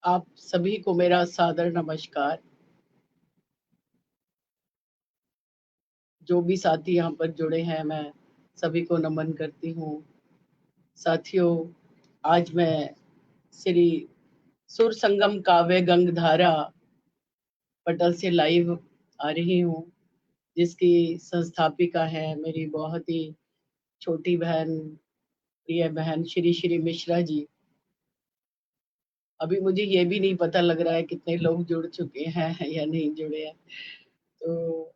आप सभी को मेरा सादर नमस्कार। जो भी साथी यहाँ पर जुड़े हैं, मैं सभी को नमन करती हूँ। साथियों, आज मैं श्री सुर संगम काव्य गंगधारा पटल से लाइव आ रही हूँ, जिसकी संस्थापिका है मेरी बहुत ही छोटी बहन, प्रिय बहन श्री श्री मिश्रा जी। अभी मुझे ये भी नहीं पता लग रहा है कितने लोग जुड़ चुके हैं या नहीं जुड़े हैं। तो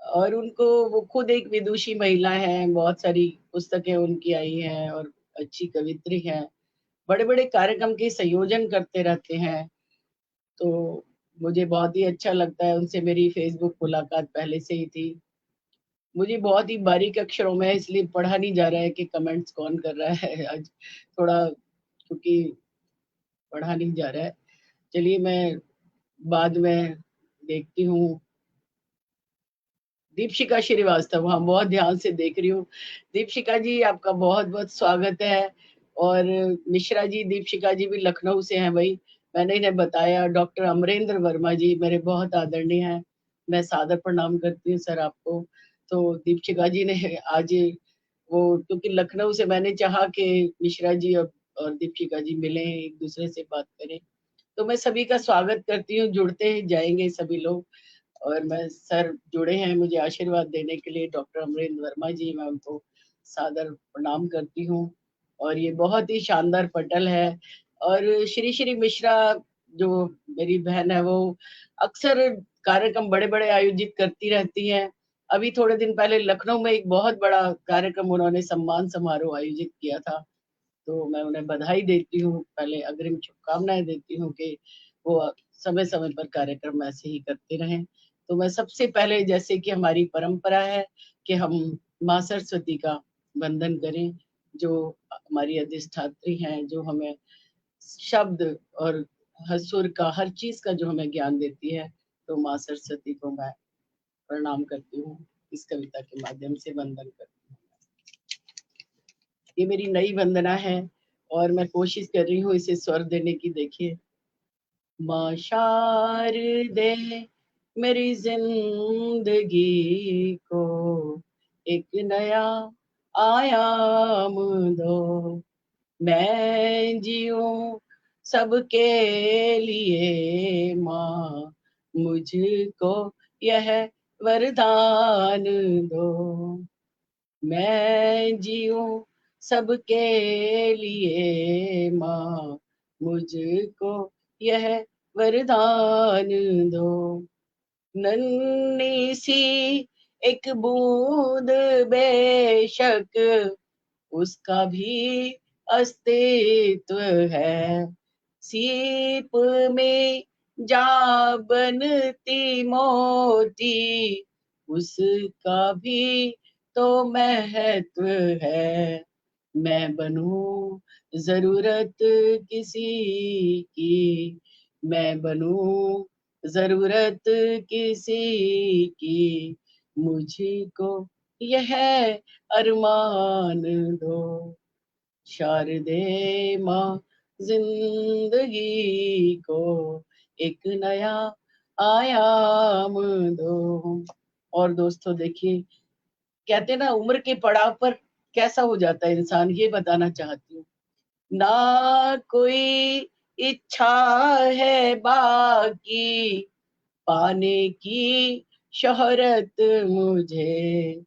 और उनको, वो खुद एक विदुषी महिला हैं, बहुत सारी पुस्तकें उनकी आई हैं और अच्छी कवित्री हैं। बड़े-बड़े कार्यक्रम के संयोजन करते रहते हैं, तो मुझे बहुत ही अच्छा लगता है। उनसे मेरी फ़ेसबुक मुलाकात पहले से ही थी। मुझे बहुत ही बारीक अक्षरों में इसलिए पढ़ा नहीं जा रहा है कि कमेंट्स कौन कर रहा है आज, थोड़ा क्योंकि पढ़ा नहीं जा रहा है। चलिए मैं बाद में देखती हूँ। दीपशिका श्रीवास्तव, हाँ, बहुत ध्यान से देख रही हूँ। दीपशिका जी, आपका बहुत-बहुत स्वागत है। और मिश्रा जी, दीपशिका जी भी लखनऊ से हैं भई। मैंने इन्हें बताया। डॉक्टर अमरेंद्र वर्मा जी मेरे बहुत आदरणीय हैं। मैं सादर प्रणाम करती हूँ सर आपको। तो दीपशिका जी ने आज वो, क्योंकि लखनऊ से मैंने चाहा कि मिश्रा जी और दीपशिका जी मिलें, एक-दूसरे से बात करें। तो मैं सभी का स्वागत करती हूँ, जुड़ते जाएँगे सभी लोग। और मैं सर जुड़े हैं मुझे आशीर्वाद देने के लिए, डॉक्टर अमरेंद्र वर्मा जी, मैं उनको सादर प्रणाम करती हूँ। और ये बहुत ही शानदार पटल है। और श्री श्री मिश्रा जो मेरी बहन है, वो अक्सर कार्यक्रम बड़े-बड़े आयोजित करती रहती हैं। अभी थोड़े दिन पहले लखनऊ में एक बहुत बड़ा कार्यक्रम उन्होंने सम्मान समारोह आयोजित किया था। तो मैं उन्हें बधाई देती हूँ, पहले अग्रिम शुभकामनाएँ देती हूँ कि वो समय-समय पर कार्यक्रम ऐसे ही करते रहें। तो मैं सबसे पहले, जैसे कि हमारी परंपरा है कि हम माँ सरस्वती का वंदन करें, जो हमारी अधिष्ठात्री हैं, जो हमें शब्द और सुर का, हर चीज़ का जो हमें ज्ञान देती है, तो माँ सरस्वती को मैं प्रणाम करती हूँ। इस कविता के माध्यम से वंदन करती हूँ। ये मेरी नई वंदना है और मैं कोशिश कर रही हूँ इसे स्वर देने की। देखिए, माँ शारदे मेरी जिंदगी को एक नया आयाम दो, मैं जीऊं सबके लिए माँ, मुझको यह वरदान दो, मैं जीऊं सबके लिए माँ, मुझको यह वरदान दो, नन्ही सी एक बूंद बेशक उसका भी अस्तित्व है, सीप में जा बनती मोती उसका भी तो महत्व है, मैं बनूं जरूरत किसी की, मैं बनूं जरूरत किसी की, मुझको यह अरमान दो, शारदे माँ जिंदगी को एक नया आयाम दो। और दोस्तों देखिए, कहते हैं ना, उम्र के पड़ाव पर कैसा हो जाता है इंसान, ये बताना चाहती हूँ। ना कोई इच्छा है बाकी पाने की शोहरत मुझे,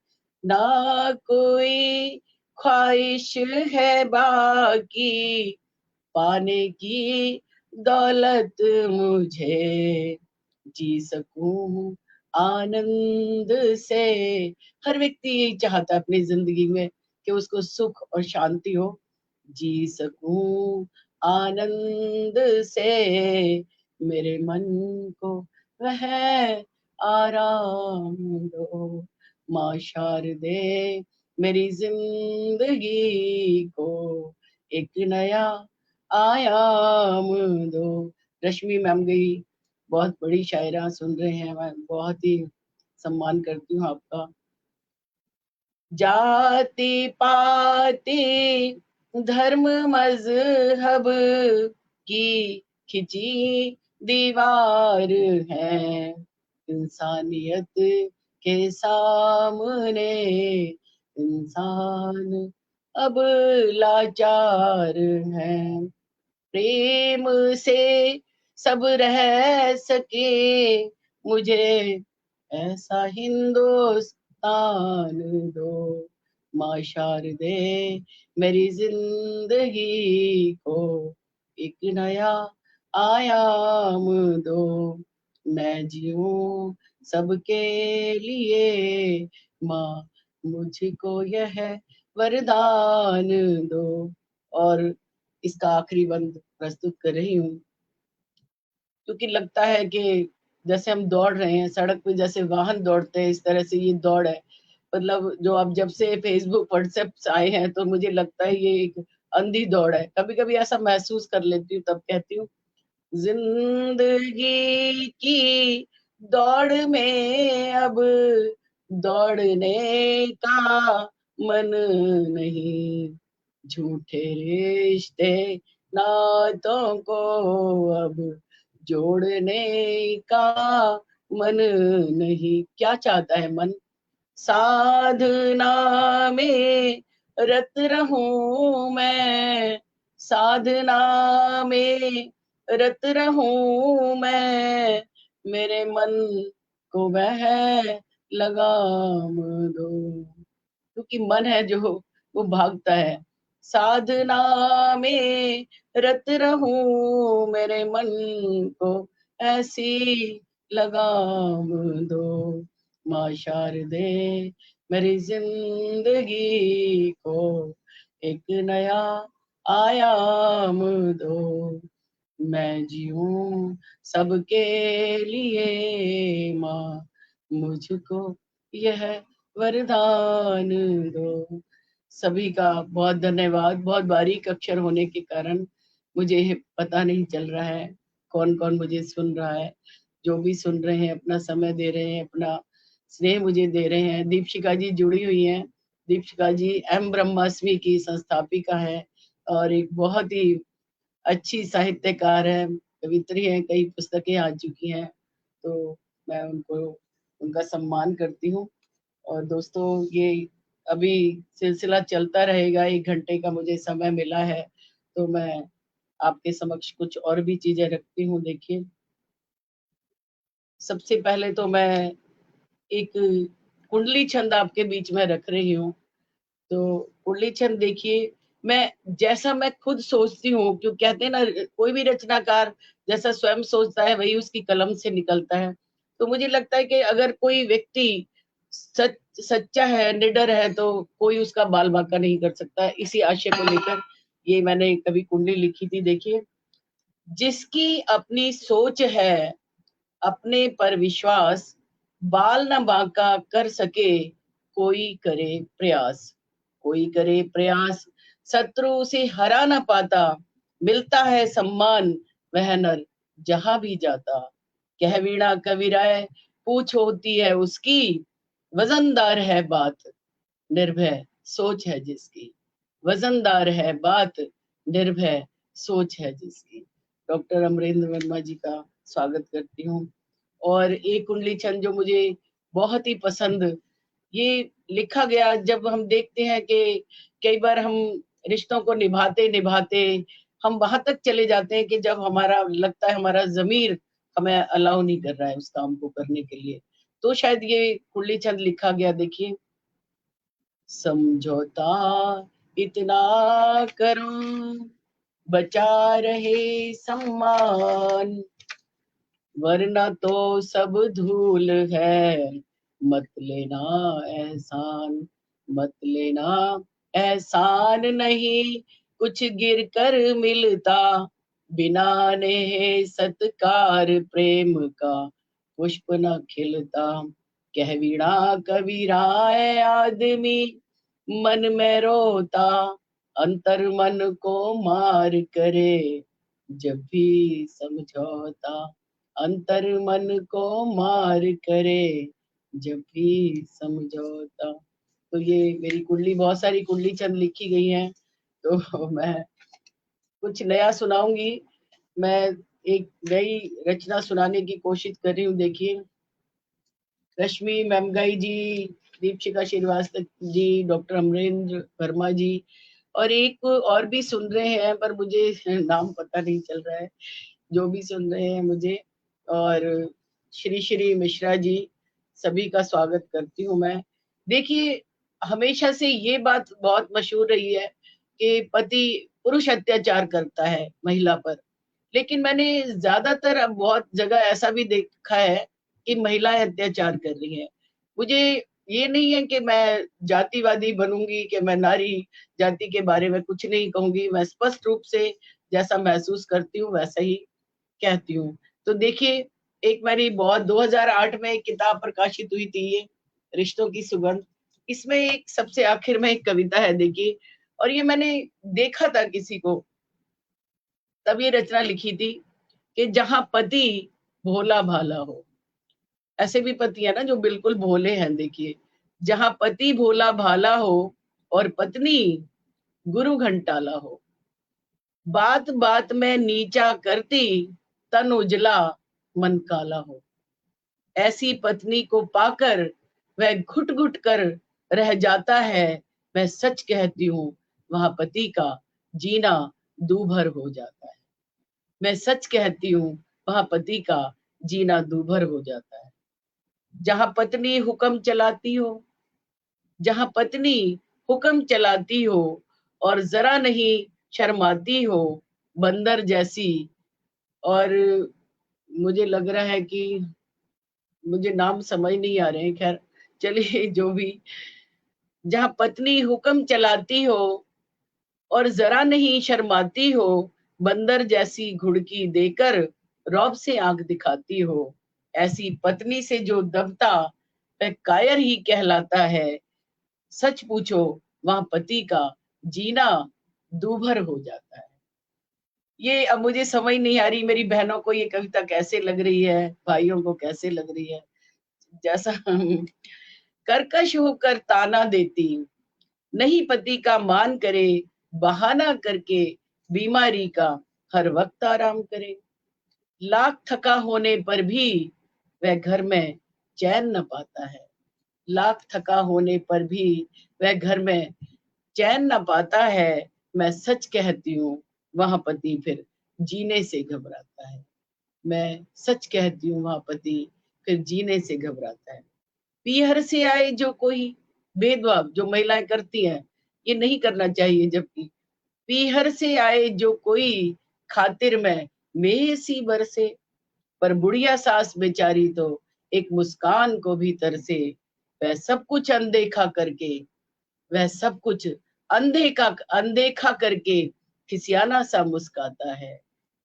ना कोई ख्वाहिश है बाकी पाने की दौलत मुझे, जी सकूं आनंद से। हर व्यक्ति यही चाहता है अपनी जिंदगी में कि उसको सुख और शांति हो। जी सकूं आनंद से, मेरे मन को वह आराम दो, माँ शारदे मेरी जिंदगी को एक नया आयाम दो। रश्मि मैम गई, बहुत बड़ी शायरा सुन रहे हैं, मैं बहुत ही सम्मान करती हूँ आपका। जाति पाति धर्म मजहब की खिंची दीवार है, इंसानियत के सामने इंसान अब लाचार है। प्रेम से सब रह सके, मुझे ऐसा हिंदुस्तान दो। माशार दे मेरी जिंदगी को एक नया आयाम दो। मैं जीऊं सबके लिए, माँ मुझको यह वरदान दो। और इसका आखिरी बंद प्रस्तुत कर रही हूँ, क्योंकि लगता है कि जैसे हम दौड़ रहे हैं सड़क पे, जैसे वाहन दौड़ते हैं इस तरह से ये दौड़ है। मतलब जो अब जब से फेसबुक व्हाट्सएप आए हैं तो मुझे लगता है ये एक अंधी दौड़ है। कभी कभी ऐसा महसूस कर लेती हूँ, तब कहती हूँ जिंदगी की दौड़ में अब दौड़ने का मन नहीं। झूठे रिश्ते नातों को अब जोड़ने का मन नहीं। क्या चाहता है मन? साधना में रत रहूं मैं, साधना में रत रहूं मैं, मेरे मन को वह लगाम दो। क्योंकि मन है जो वो भागता है। साधना में रत रहूं, मेरे मन को ऐसी लगाम दो। माँ शारदे मेरी जिंदगी को एक नया आयाम दो। मैं जीऊं सबके लिए, माँ मुझको यह वरदान दो। सभी का बहुत धन्यवाद। बहुत बारीक अक्षर होने के कारण मुझे पता नहीं चल रहा है कौन कौन मुझे सुन रहा है। जो भी सुन रहे हैं, अपना समय दे रहे हैं, अपना स्नेह मुझे दे रहे हैं। दीपशिका जी जुड़ी हुई हैं। दीपशिका जी एम ब्रह्मास्मि की संस्थापिका है और एक बहुत ही अच्छी साहित्यकार है, कवित्री है, कई पुस्तकें आ चुकी हैं। तो मैं उनको उनका सम्मान करती हूँ। और दोस्तों ये अभी सिलसिला चलता रहेगा। 1 घंटे का मुझे समय मिला है, तो मैं आपके समक्ष कुछ और भी चीजें रखती हूँ। देखिए, सबसे पहले तो मैं एक कुंडली छंद आपके बीच में रख रही हूँ। तो कुंडली छंद देखिए, मैं जैसा मैं खुद सोचती हूँ, क्यों कहते हैं ना, कोई भी रचनाकार जैसा स्वयं सोचता है वही उसकी कलम से निकलता है। तो मुझे लगता है कि अगर कोई व्यक्ति सच्चा है, निडर है, तो कोई उसका बाल बांका नहीं कर सकता। इसी आशय को लेकर ये मैंने कभी कुंडली लिखी थी। देखिए, जिसकी अपनी सोच है, अपने पर विश्वास, बाल न बांका कर सके, कोई करे प्रयास। कोई करे प्रयास, शत्रु उसे हरा न पाता, मिलता है सम्मान वह नर जहां भी जाता। कह वीणा कविराय पूछ होती है उसकी, वजनदार है बात निर्भय सोच है जिसकी। वजनदार है बात निर्भय सोच है जिसकी। डॉक्टर अमरेंद्र वर्मा जी का स्वागत करती हूँ। और एक कुंडली छंद जो मुझे बहुत ही पसंद, ये लिखा गया जब हम देखते हैं कि कई बार हम रिश्तों को निभाते निभाते हम वहां तक चले जाते हैं कि जब हमारा लगता है हमारा जमीर हमें अलाउ नहीं कर रहा है उस काम को करने के लिए, तो शायद ये कुंडली छंद लिखा गया। देखिए, समझौता इतना करो बचा रहे सम्मान, वरना तो सब धूल है, मत लेना एहसान। मत लेना एहसान नहीं कुछ गिर कर मिलता, बिना नेह सत्कार प्रेम का पुष्प न खिलता। कह वीणा कबीराए आदमी मन में रोता, अंतर मन को मार करे जब भी समझौता। अंतर मन को मार करे जब भी समझौता। तो ये मेरी कुंडली, बहुत सारी कुंडली चंद लिखी गई हैं, तो मैं कुछ नया सुनाऊंगी। मैं एक नई रचना सुनाने की कोशिश कर रही हूँ। देखिए, रश्मि मेमगाई जी, दीपशिका श्रीवास्तव जी, डॉक्टर अमरेंद्र वर्मा जी, और एक और भी सुन रहे हैं पर मुझे नाम पता नहीं चल रहा है, जो भी सुन रहे हैं मुझे, और श्री श्री मिश्रा जी, सभी का स्वागत करती हूँ मैं। देखिए, हमेशा से ये बात बहुत मशहूर रही है कि पति पुरुष अत्याचार करता है महिला पर, लेकिन मैंने ज्यादातर अब बहुत जगह ऐसा भी देखा है कि महिलाएं अत्याचार कर रही हैं। मुझे ये नहीं है कि मैं जातिवादी बनूंगी, कि मैं नारी जाति के बारे में कुछ नहीं कहूंगी, मैं स्पष्ट रूप से जैसा महसूस करती हूँ वैसा ही कहती हूँ। तो देखिए, एक मेरी बहुत 2008 में एक किताब प्रकाशित हुई थी, ये रिश्तों की सुगंध। इसमें एक सबसे आखिर में एक कविता है, देखिए, और ये मैंने देखा था किसी को, तब ये रचना लिखी थी कि जहां पति भोला भाला हो। ऐसे भी पति है ना जो बिल्कुल भोले हैं। देखिए, जहां पति भोला भाला हो और पत्नी गुरु घंटाला हो, बात बात में नीचा करती, तन उजला मन काला हो, ऐसी पत्नी को पाकर वह घुट घुट कर रह जाता है। मैं सच कहती हूँ, वहां पति का जीना दूभर हो जाता है। मैं सच कहती हूँ, वहां पति का जीना दूभर हो जाता है। जहां पत्नी हुक्म चलाती हो, जहां पत्नी हुक्म चलाती हो और जरा नहीं शर्माती हो, बंदर जैसी, और मुझे लग रहा है कि मुझे नाम समझ नहीं आ रहे हैं, खैर चलिए जो भी, जहां पत्नी हुक्म चलाती हो और जरा नहीं शर्माती हो, बंदर जैसी घुड़की देकर रौब से आंख दिखाती हो, ऐसी पत्नी से जो दबता वह कायर ही कहलाता है। सच पूछो, वहां पति का जीना दूभर हो जाता है। ये अब मुझे समझ नहीं आ रही मेरी बहनों को ये कविता कैसे लग रही है, भाइयों को कैसे लग रही है। जैसा कर्कश होकर ताना देती, नहीं पति का मान करे, बहाना करके बीमारी का हर वक्त आराम करे, लाख थका होने पर भी वह घर में चैन न पाता है, लाख थका होने पर भी वह घर में चैन न पाता है। मैं सच कहती हूँ, वहां पति फिर जीने से घबराता है। मैं सच कहती हूँ, वहां पति फिर जीने से घबराता है। पीहर से आए जो कोई, भेदभाव जो महिलाएं करती हैं ये नहीं करना चाहिए, जबकि पीहर से आए जो कोई, खातिर में मेह सी बरसे, पर बुढ़िया सास बेचारी तो एक मुस्कान को भी तरसे, वह सब कुछ अनदेखा करके, वह सब कुछ अनदेखा करके खिसियाना सा मुस्काता है।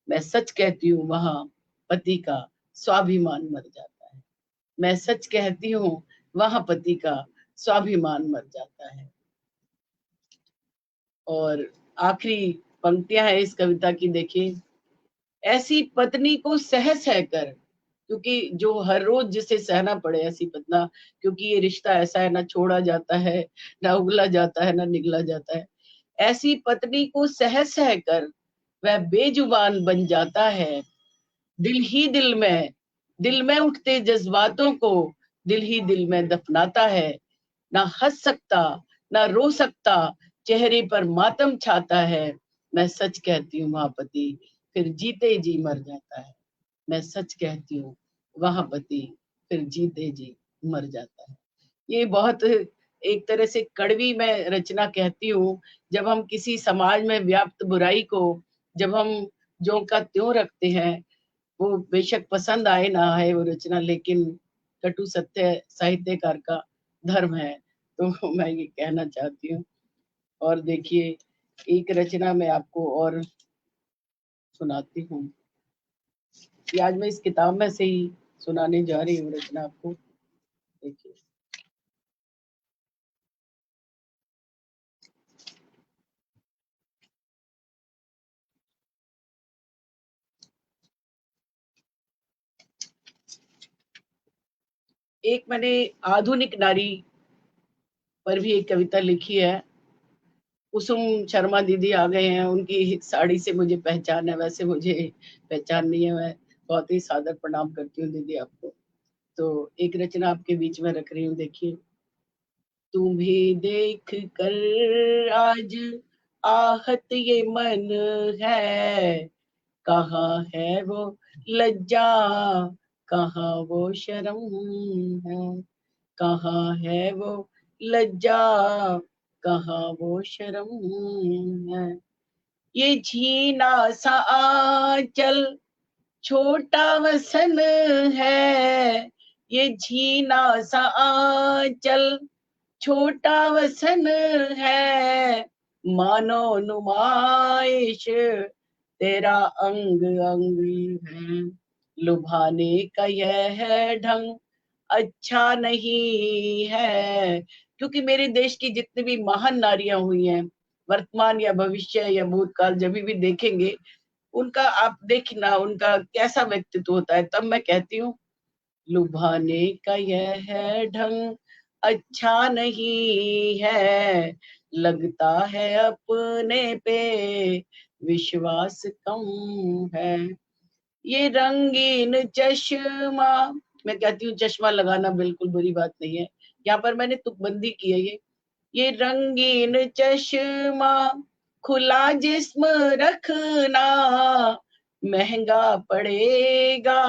मैं सच कहती हूँ, वहां पति का स्वाभिमान मर जाता है। मैं सच कहती हूँ, वहां पति का स्वाभिमान मर जाता है। और आखिरी पंक्तियां है इस कविता की, देखिए, ऐसी पत्नी को सह सह कर, क्योंकि जो हर रोज जिसे सहना पड़े ऐसी पत्ना, क्योंकि ये रिश्ता ऐसा है, ना छोड़ा जाता है, ना उगला जाता है, ना निगला जाता है। ऐसी पत्नी को सह सह कर वह बेजुबान बन जाता है। दिल ही दिल में उठते जज्बातों को दिल ही दिल में दफनाता है। ना हंस सकता, ना रो सकता, चेहरे पर मातम छाता है। मैं सच कहती हूँ, वहां पति फिर जीते जी मर जाता है। मैं सच कहती हूँ, वहां पति फिर जीते जी मर जाता है। ये बहुत एक तरह से कड़वी मैं रचना कहती हूँ। जब हम किसी समाज में व्याप्त बुराई को, जब हम ज्यों का त्यों रखते हैं, वो बेशक पसंद आए ना आए वो रचना, लेकिन कटु सत्य साहित्यकार का धर्म है, तो मैं ये कहना चाहती हूँ। और देखिए, एक रचना मैं आपको और सुनाती हूँ, ये आज मैं इस किताब में से ही सुनाने जा रही हूँ रचना आपको। देखिए, एक मैंने आधुनिक नारी पर भी एक कविता लिखी है, कुसुम शर्मा दीदी आ गए हैं, उनकी साड़ी से मुझे पहचान है, वैसे मुझे पहचान नहीं है। मैं बहुत ही सादर प्रणाम करती हूँ दीदी आपको। तो एक रचना आपके बीच में रख रही हूँ, देखिए। तुम्हें देख कर आज आहत ये मन है, कहाँ है वो लज्जा, कहाँ वो शर्म है, कहाँ है वो लज्जा, कहाँ वो शर्म है। ये झीना सा आंचल छोटा वसन है, ये झीना सा आंचल छोटा वसन है, मानो नुमाइश तेरा अंग अंग है, लुभाने का यह है ढंग अच्छा नहीं है। क्योंकि मेरे देश की जितनी भी महान नारियां हुई हैं, वर्तमान या भविष्य या भूतकाल जब भी देखेंगे, उनका आप देखना उनका कैसा व्यक्तित्व होता है। तब मैं कहती हूँ लुभाने का यह है ढंग अच्छा नहीं है, लगता है अपने पे विश्वास कम है। ये रंगीन चश्मा, मैं कहती हूँ चश्मा लगाना बिल्कुल बुरी बात नहीं है, यहाँ पर मैंने तुकबंदी की है। ये रंगीन चश्मा खुला जिस्म रखना, महंगा पड़ेगा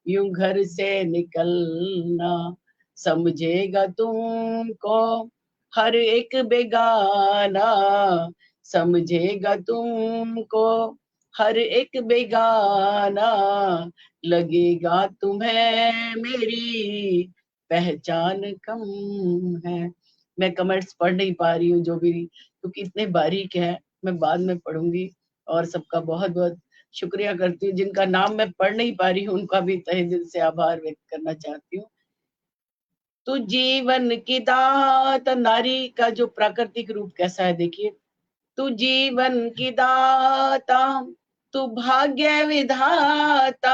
यूं घर से निकलना, समझेगा तुमको हर एक बेगाना, समझेगा तुमको हर एक बेगाना, लगेगा तुम्हें मेरी पहचान कम है। मैं कमेंट्स पढ़ नहीं पा रही हूँ जो भी, क्योंकि इतने बारीक है, मैं बाद में पढ़ूंगी। और सबका बहुत बहुत शुक्रिया करती हूँ, जिनका नाम मैं पढ़ नहीं पा रही हूँ उनका भी तहे दिल से आभार व्यक्त करना चाहती हूँ। तो जीवन की दात, नारी का जो प्राकृतिक रूप कैसा है देखिए। तू जीवन की दाता, तू भाग्य विधाता,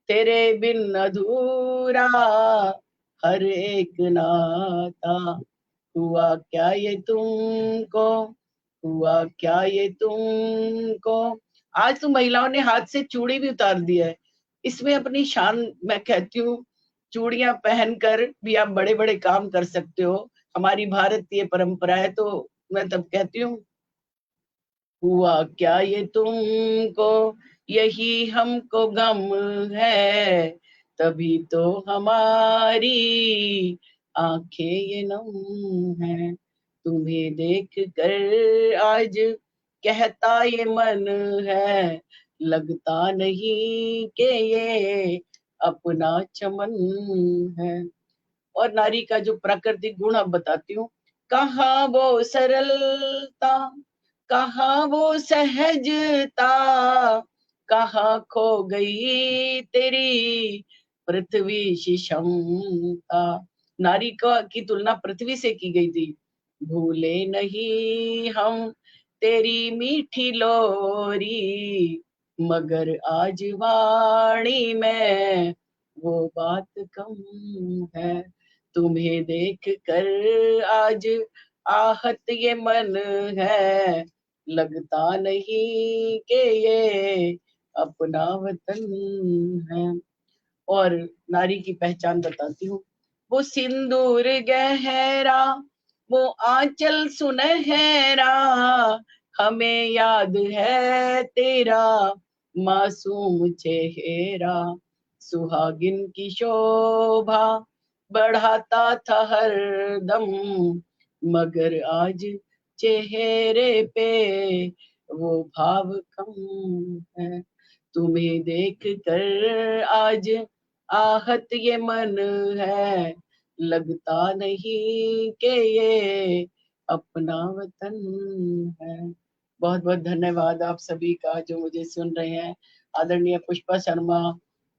तेरे बिन अधूरा हर एक नाता, हुआ क्या ये तुमको, हुआ क्या ये तुमको। आज तो महिलाओं ने हाथ से चूड़ी भी उतार दिया है, इसमें अपनी शान, मैं कहती हूँ चूड़ियां पहनकर भी आप बड़े बड़े काम कर सकते हो, हमारी भारतीय परंपरा है। तो मैं तब कहती हूँ हुआ क्या ये तुमको, यही हमको गम है, तभी तो हमारी आंखें ये नम है। तुम्हें देख कर आज कहता ये मन है, लगता नहीं कि ये अपना चमन है। और नारी का जो प्राकृतिक गुण अब बताती हूँ। कहाँ वो सरलता, कहाँ वो सहजता, कहाँ खो गई तेरी पृथ्वी सी क्षमता। नारी का की तुलना पृथ्वी से की गई थी। भूले नहीं हम तेरी मीठी लोरी, मगर आज वाणी में वो बात कम है। तुम्हें देख कर आज आहत ये मन है, लगता नहीं कि ये अपना वतन है। और नारी की पहचान बताती हूँ। वो सिंदूर गहरा, वो आंचल सुनहरा, हमें याद है तेरा मासूम चेहरा, सुहागिन की शोभा बढ़ाता था हर दम, मगर आज चेहरे पे वो भाव कम है। तुम्हें देख कर आज आहत ये मन है, लगता नहीं कि ये अपना वतन है। बहुत बहुत धन्यवाद आप सभी का जो मुझे सुन रहे हैं। आदरणीय पुष्पा शर्मा,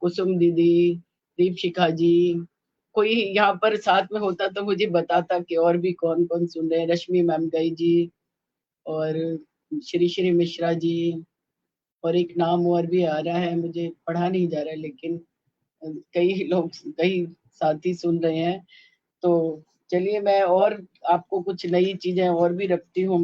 कुसुम दीदी, दीपशिखा जी, कोई यहाँ पर साथ में होता तो मुझे बताता कि और भी कौन कौन सुन रहे हैं। रश्मि मैम गई जी, और श्री श्री मिश्रा जी, और एक नाम और भी आ रहा है, मुझे पढ़ा नहीं जा रहा है, लेकिन कई लोग, कई साथी सुन रहे हैं। तो चलिए मैं और आपको कुछ नई चीजें और भी रखती हूँ।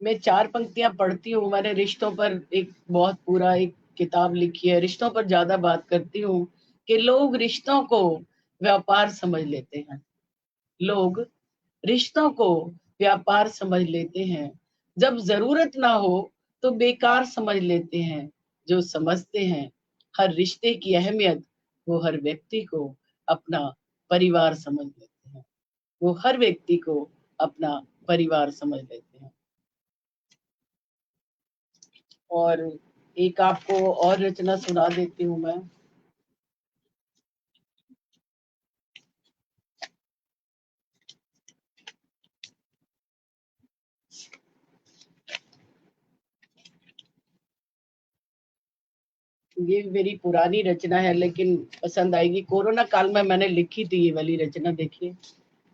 मैं 4 पंक्तियां पढ़ती हूँ। मैंने रिश्तों पर एक बहुत पूरा एक किताब लिखी है, रिश्तों पर ज्यादा बात करती हूँ कि लोग रिश्तों को व्यापार समझ लेते हैं। लोग रिश्तों को व्यापार समझ लेते हैं। जब जरूरत ना हो तो बेकार समझ लेते हैं। जो समझते हैं हर रिश्ते की अहमियत, वो हर व्यक्ति को अपना परिवार समझ लेते हैं। वो हर व्यक्ति को अपना परिवार समझ लेते हैं। और एक आपको और रचना सुना देती हूँ मैं। ये मेरी पुरानी रचना है लेकिन पसंद आएगी। कोरोना काल में मैंने लिखी थी ये वाली रचना। देखिए,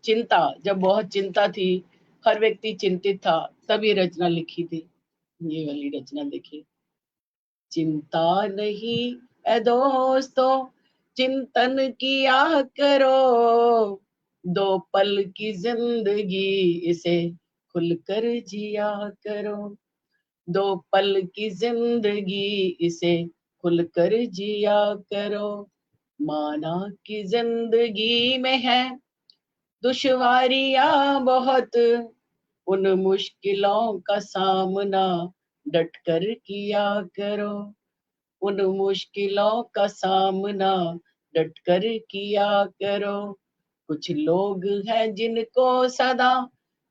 चिंता, जब बहुत चिंता थी, हर व्यक्ति चिंतित था, तब ये रचना लिखी थी। ये वाली रचना देखिए। चिंता नहीं ए दोस्तों, चिंतन किया करो, दो पल की जिंदगी इसे खुलकर जिया करो। दो पल की जिंदगी इसे खुलकर जिया करो। माना कि जिंदगी में है दुश्वारियां बहुत, उन मुश्किलों का सामना डट कर किया करो। उन मुश्किलों का सामना डट कर किया करो। कुछ लोग हैं जिनको सदा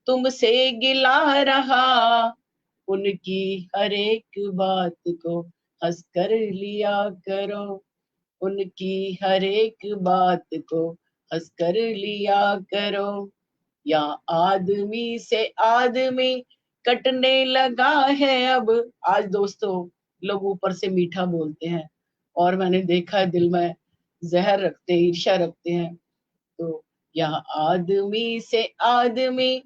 तुमसे गिला रहा, उनकी हर एक बात को हंस कर लिया करो। उनकी हर एक बात को हंस कर लिया करो। या आदमी से आदमी कटने लगा है अब। आज दोस्तों लोग ऊपर से मीठा बोलते हैं और मैंने देखा है दिल में जहर रखते हैं, ईर्ष्या रखते हैं। तो यहाँ आदमी से आदमी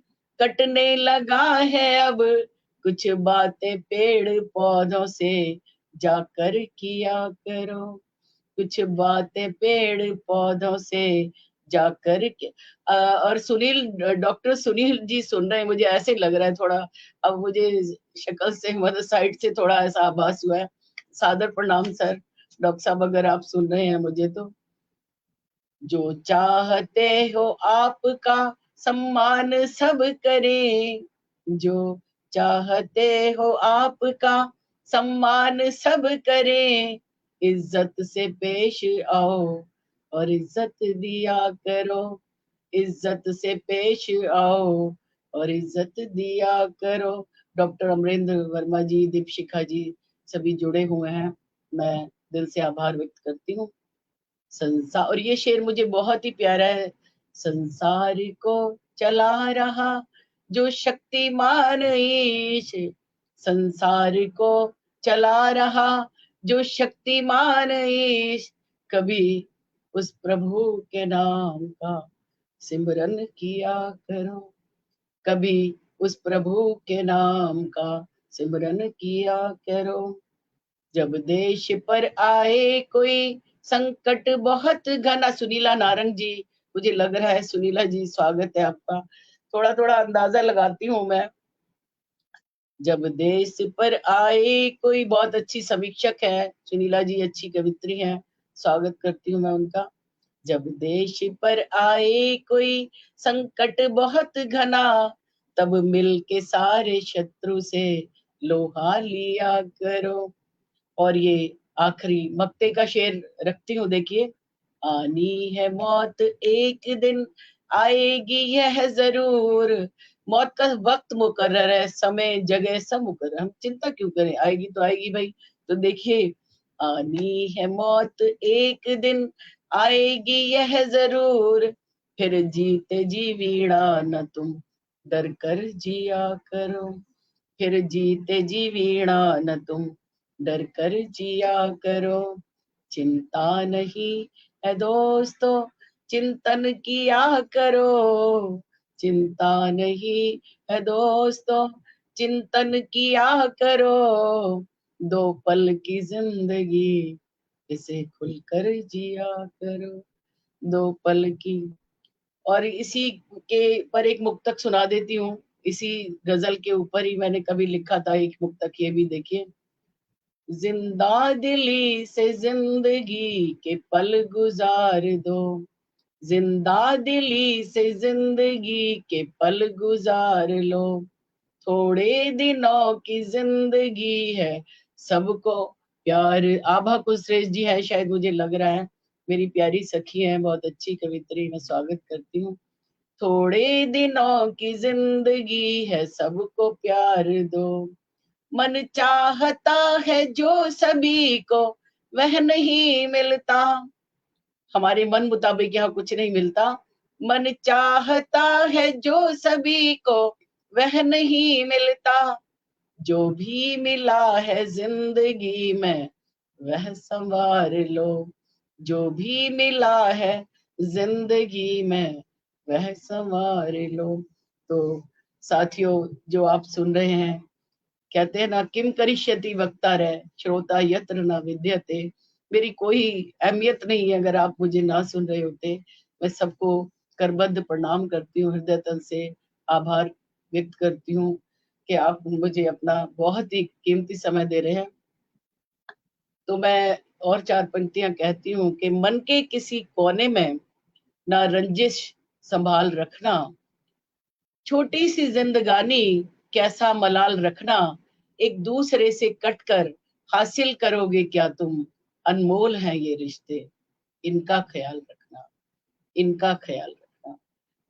कटने लगा है अब। कुछ बातें पेड़ पौधों से जाकर किया करो। कुछ बातें पेड़ पौधों से जाकर के और सुनील, डॉक्टर सुनील जी सुन रहे हैं, मुझे ऐसे लग रहा है थोड़ा। अब मुझे शक्ल से मतलब साइड से थोड़ा ऐसा आभास हुआ है। सादर प्रणाम सर। डॉक्टर साहब अगर आप सुन रहे हैं मुझे तो। जो चाहते हो आपका सम्मान सब करें। जो चाहते हो आपका सम्मान सब करें। इज्जत से पेश आओ और इज्जत दिया करो। इज्जत से पेश आओ और इज्जत दिया करो। डॉक्टर अमरेंद्र वर्मा जी, दीपशिखा जी सभी जुड़े हुए हैं। मैं दिल से आभार व्यक्त करती हूँ। संसार, और ये शेर मुझे बहुत ही प्यारा है। संसार को चला रहा जो शक्तिमान ईश, संसार को चला रहा जो शक्तिमान ईश, कभी उस प्रभु के नाम का सिमरन किया करो। कभी उस प्रभु के नाम का सिमरन किया करो। जब देश पर आए कोई संकट बहुत घना, सुनीला नारंग जी, मुझे लग रहा है सुनीला जी स्वागत है आपका। थोड़ा थोड़ा अंदाजा लगाती हूँ मैं। जब देश पर आए कोई, बहुत अच्छी समीक्षक है सुनीला जी, अच्छी कवित्री हैं, स्वागत करती हूँ मैं उनका। जब देश पर आए कोई संकट बहुत घना, तब मिल के सारे शत्रु से लोहा लिया करो। और ये आखिरी मक्ते का शेर रखती हूँ, देखिए। आनी है मौत एक दिन, आएगी यह जरूर। मौत का वक्त मुकर्रर है, समय जगह सब मुकर्रर, हम चिंता क्यों करें, आएगी तो आएगी भाई। तो देखिए, आनी है मौत एक दिन, आएगी यह जरूर। फिर जीते जी वीणा न तुम डर कर जिया करो। फिर जीते जी वीणा न तुम डर कर जिया करो। चिंता नहीं है दोस्तों, चिंतन किया करो। चिंता नहीं है दोस्तों, चिंतन किया करो। दो पल की जिंदगी इसे खुलकर जिया करो दो पल की। और इसी के पर एक मुक्तक सुना देती हूँ। इसी गजल के ऊपर ही मैंने कभी लिखा था एक मुक्तक, ये भी देखिए। जिंदा दिली से जिंदगी के पल गुजार दो, जिंदा दिली से जिंदगी के पल गुजार लो, थोड़े दिनों की जिंदगी है सबको प्यार। आभा कुशरेश जी है शायद, मुझे लग रहा है, मेरी प्यारी सखी है, बहुत अच्छी कवित्री, मैं स्वागत करती हूँ। थोड़े दिनों की जिंदगी है सबको प्यार दो, मन चाहता है जो सभी को वह नहीं मिलता, हमारे मन मुताबिक यहाँ कुछ नहीं मिलता। मन चाहता है जो सभी को वह नहीं मिलता, जो भी मिला है जिंदगी में वह संवार लो, जो भी मिला है जिंदगी में वह संवार लो। तो साथियों, जो आप सुन रहे हैं, कहते हैं ना, किम करिष्यति वक्तारः श्रोता यत्र न विद्यते। मेरी कोई अहमियत नहीं है अगर आप मुझे ना सुन रहे होते। मैं सबको करबद्ध प्रणाम करती हूँ, हृदय तल से आभार व्यक्त करती हूँ कि आप मुझे अपना बहुत ही कीमती समय दे रहे हैं। तो मैं और चार पंक्तियां कहती हूँ कि मन के किसी कोने में ना रंजिश संभाल रखना, छोटी सी जिंदगानी कैसा मलाल रखना, एक दूसरे से कटकर हासिल करोगे क्या तुम, अनमोल हैं ये रिश्ते, इनका ख्याल रखना, इनका ख्याल रखना।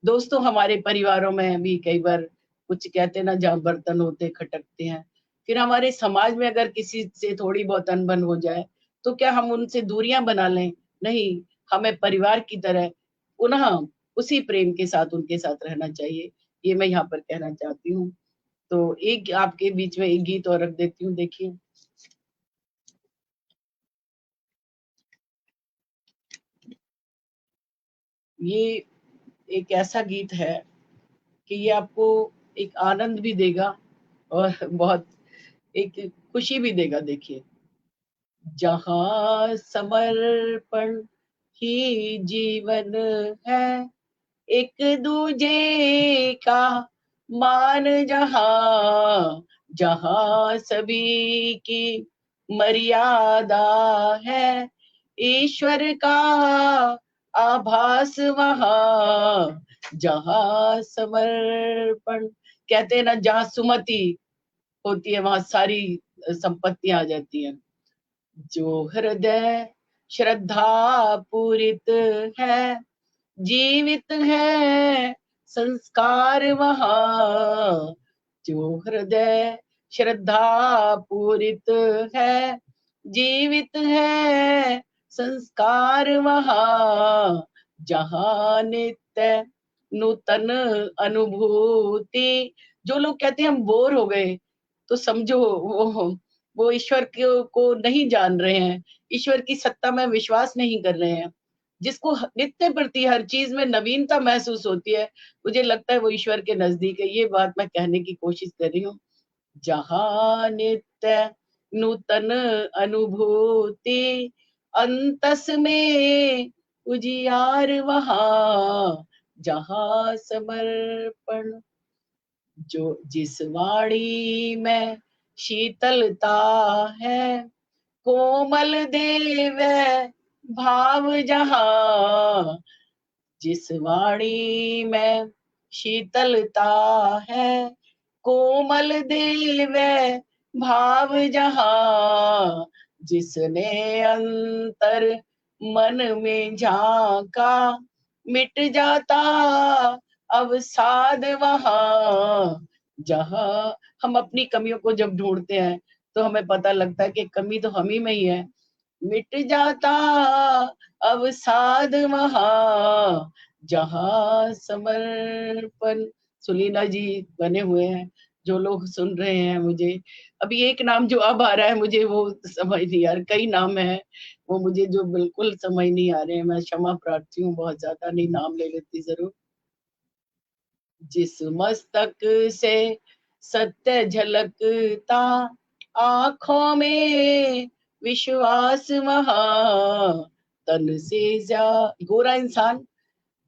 दोस्तों, हमारे परिवारों में भी कई बार कुछ कहते ना, जहाँ बर्तन होते खटकते हैं, फिर हमारे समाज में अगर किसी से थोड़ी बहुत अनबन हो जाए तो क्या हम उनसे दूरियां बना लें? नहीं, हमें परिवार की तरह पुनः उसी प्रेम के साथ उनके साथ रहना चाहिए, ये मैं यहाँ पर कहना चाहती हूँ। तो एक आपके बीच में एक गीत और रख देती हूँ, देखिए। ये एक ऐसा गीत है कि ये आपको एक आनंद भी देगा और बहुत एक खुशी भी देगा। देखिए, जहाँ समर्पण ही जीवन है, एक दूजे का मान, जहाँ जहाँ सभी की मर्यादा है, ईश्वर का आभास वहाँ, जहाँ समर्पण, कहते हैं ना, जहाँ सुमति होती है वहां सारी संपत्तियां आ जाती हैं। जो हृदय श्रद्धा पूरित है, जीवित है संस्कार वहाँ, जो हृदय श्रद्धा पूरित है, जीवित है संस्कार वहाँ, जहाँ नित्य नूतन अनुभूति। जो लोग कहते हैं हम बोर हो गए, तो समझो वो ईश्वर को नहीं जान रहे हैं, ईश्वर की सत्ता में विश्वास नहीं कर रहे हैं। जिसको नित्य प्रति हर चीज में नवीनता महसूस होती है, मुझे लगता है वो ईश्वर के नजदीक है। ये बात मैं कहने की कोशिश कर रही हूँ। जहाँ नित्य नूतन अनुभूति, अंतस में उजियार वहाँ, जहाँ समर्पण। जो जिस वाणी में शीतलता है, कोमल देव भाव जहाँ, जिस वाणी में शीतलता है, कोमल देव भाव जहाँ, जिसने अंतर मन में झांका, मिट जाता अवसाद वहाँ, जहाँ हम अपनी कमियों को जब ढूंढते हैं तो हमें पता लगता है कि कमी तो हम ही में ही है, मिट जाता अवसाद वहाँ, जहाँ समर्पण। सुलीला जी बने हुए हैं, जो लोग सुन रहे हैं मुझे, अभी एक नाम जो अब आ रहा है मुझे वो समझ नहीं आ रहा, कई नाम है वो मुझे जो बिल्कुल समझ नहीं आ रहे हैं, मैं क्षमा प्रार्थी हूँ, बहुत ज्यादा नहीं, नाम ले लेती जरूर। जिस मस्तक से सत्य झलकता आंखों में विश्वास वहाँ तन से गोरा इंसान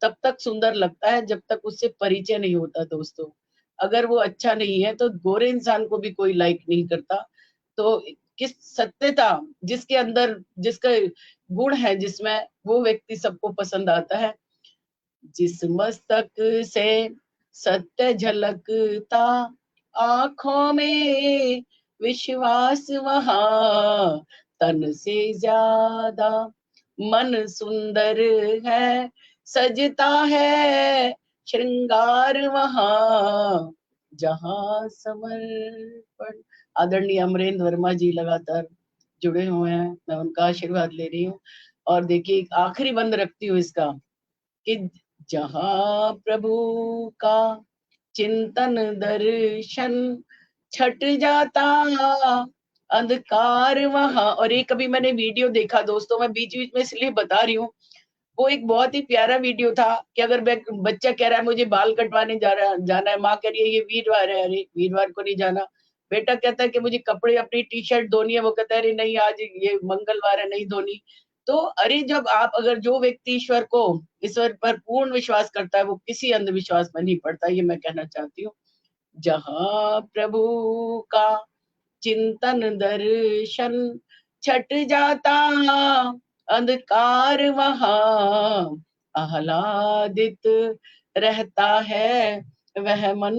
तब तक सुंदर लगता है जब तक उससे परिचय नहीं होता दोस्तों। अगर वो अच्छा नहीं है तो गोरे इंसान को भी कोई लाइक नहीं करता। तो किस सत्यता जिसके अंदर जिसका गुण है जिसमें वो व्यक्ति सबको पसंद आता है। जिस मस्तक से सत्य झलकता आंखों में विश्वास वहाँ तन से ज्यादा मन सुंदर है सजता है श्रृंगार वहाँ जहाँ समर्पण। आदरणीय अमरेंद्र वर्मा जी लगातार जुड़े हुए हैं, मैं उनका आशीर्वाद ले रही हूँ। और देखिए एक आखिरी बंद रखती हूँ इसका कि जहाँ प्रभु का चिंतन दर्शन छट जाता अंधकार वहां। और एक अभी मैंने वीडियो देखा दोस्तों, मैं बीच बीच में इसलिए बता रही हूँ, वो एक बहुत ही प्यारा वीडियो था कि अगर बच्चा कह रहा है मुझे बाल कटवाने जाना है, माँ कह रही है ये वीरवार है, अरे वीरवार को नहीं जाना। बेटा कहता है कि मुझे कपड़े अपनी टी शर्ट धोनी है, वो कहता है अरे नहीं आज ये मंगलवार है नहीं धोनी। तो अरे जब आप अगर जो व्यक्ति ईश्वर पर पूर्ण विश्वास करता है वो किसी अंधविश्वास में नहीं पड़ता, ये मैं कहना चाहती हूँ। जहाँ प्रभु का चिंतन दर्शन छट जाता अंधकार वहाँ आह्लादित रहता है वह मन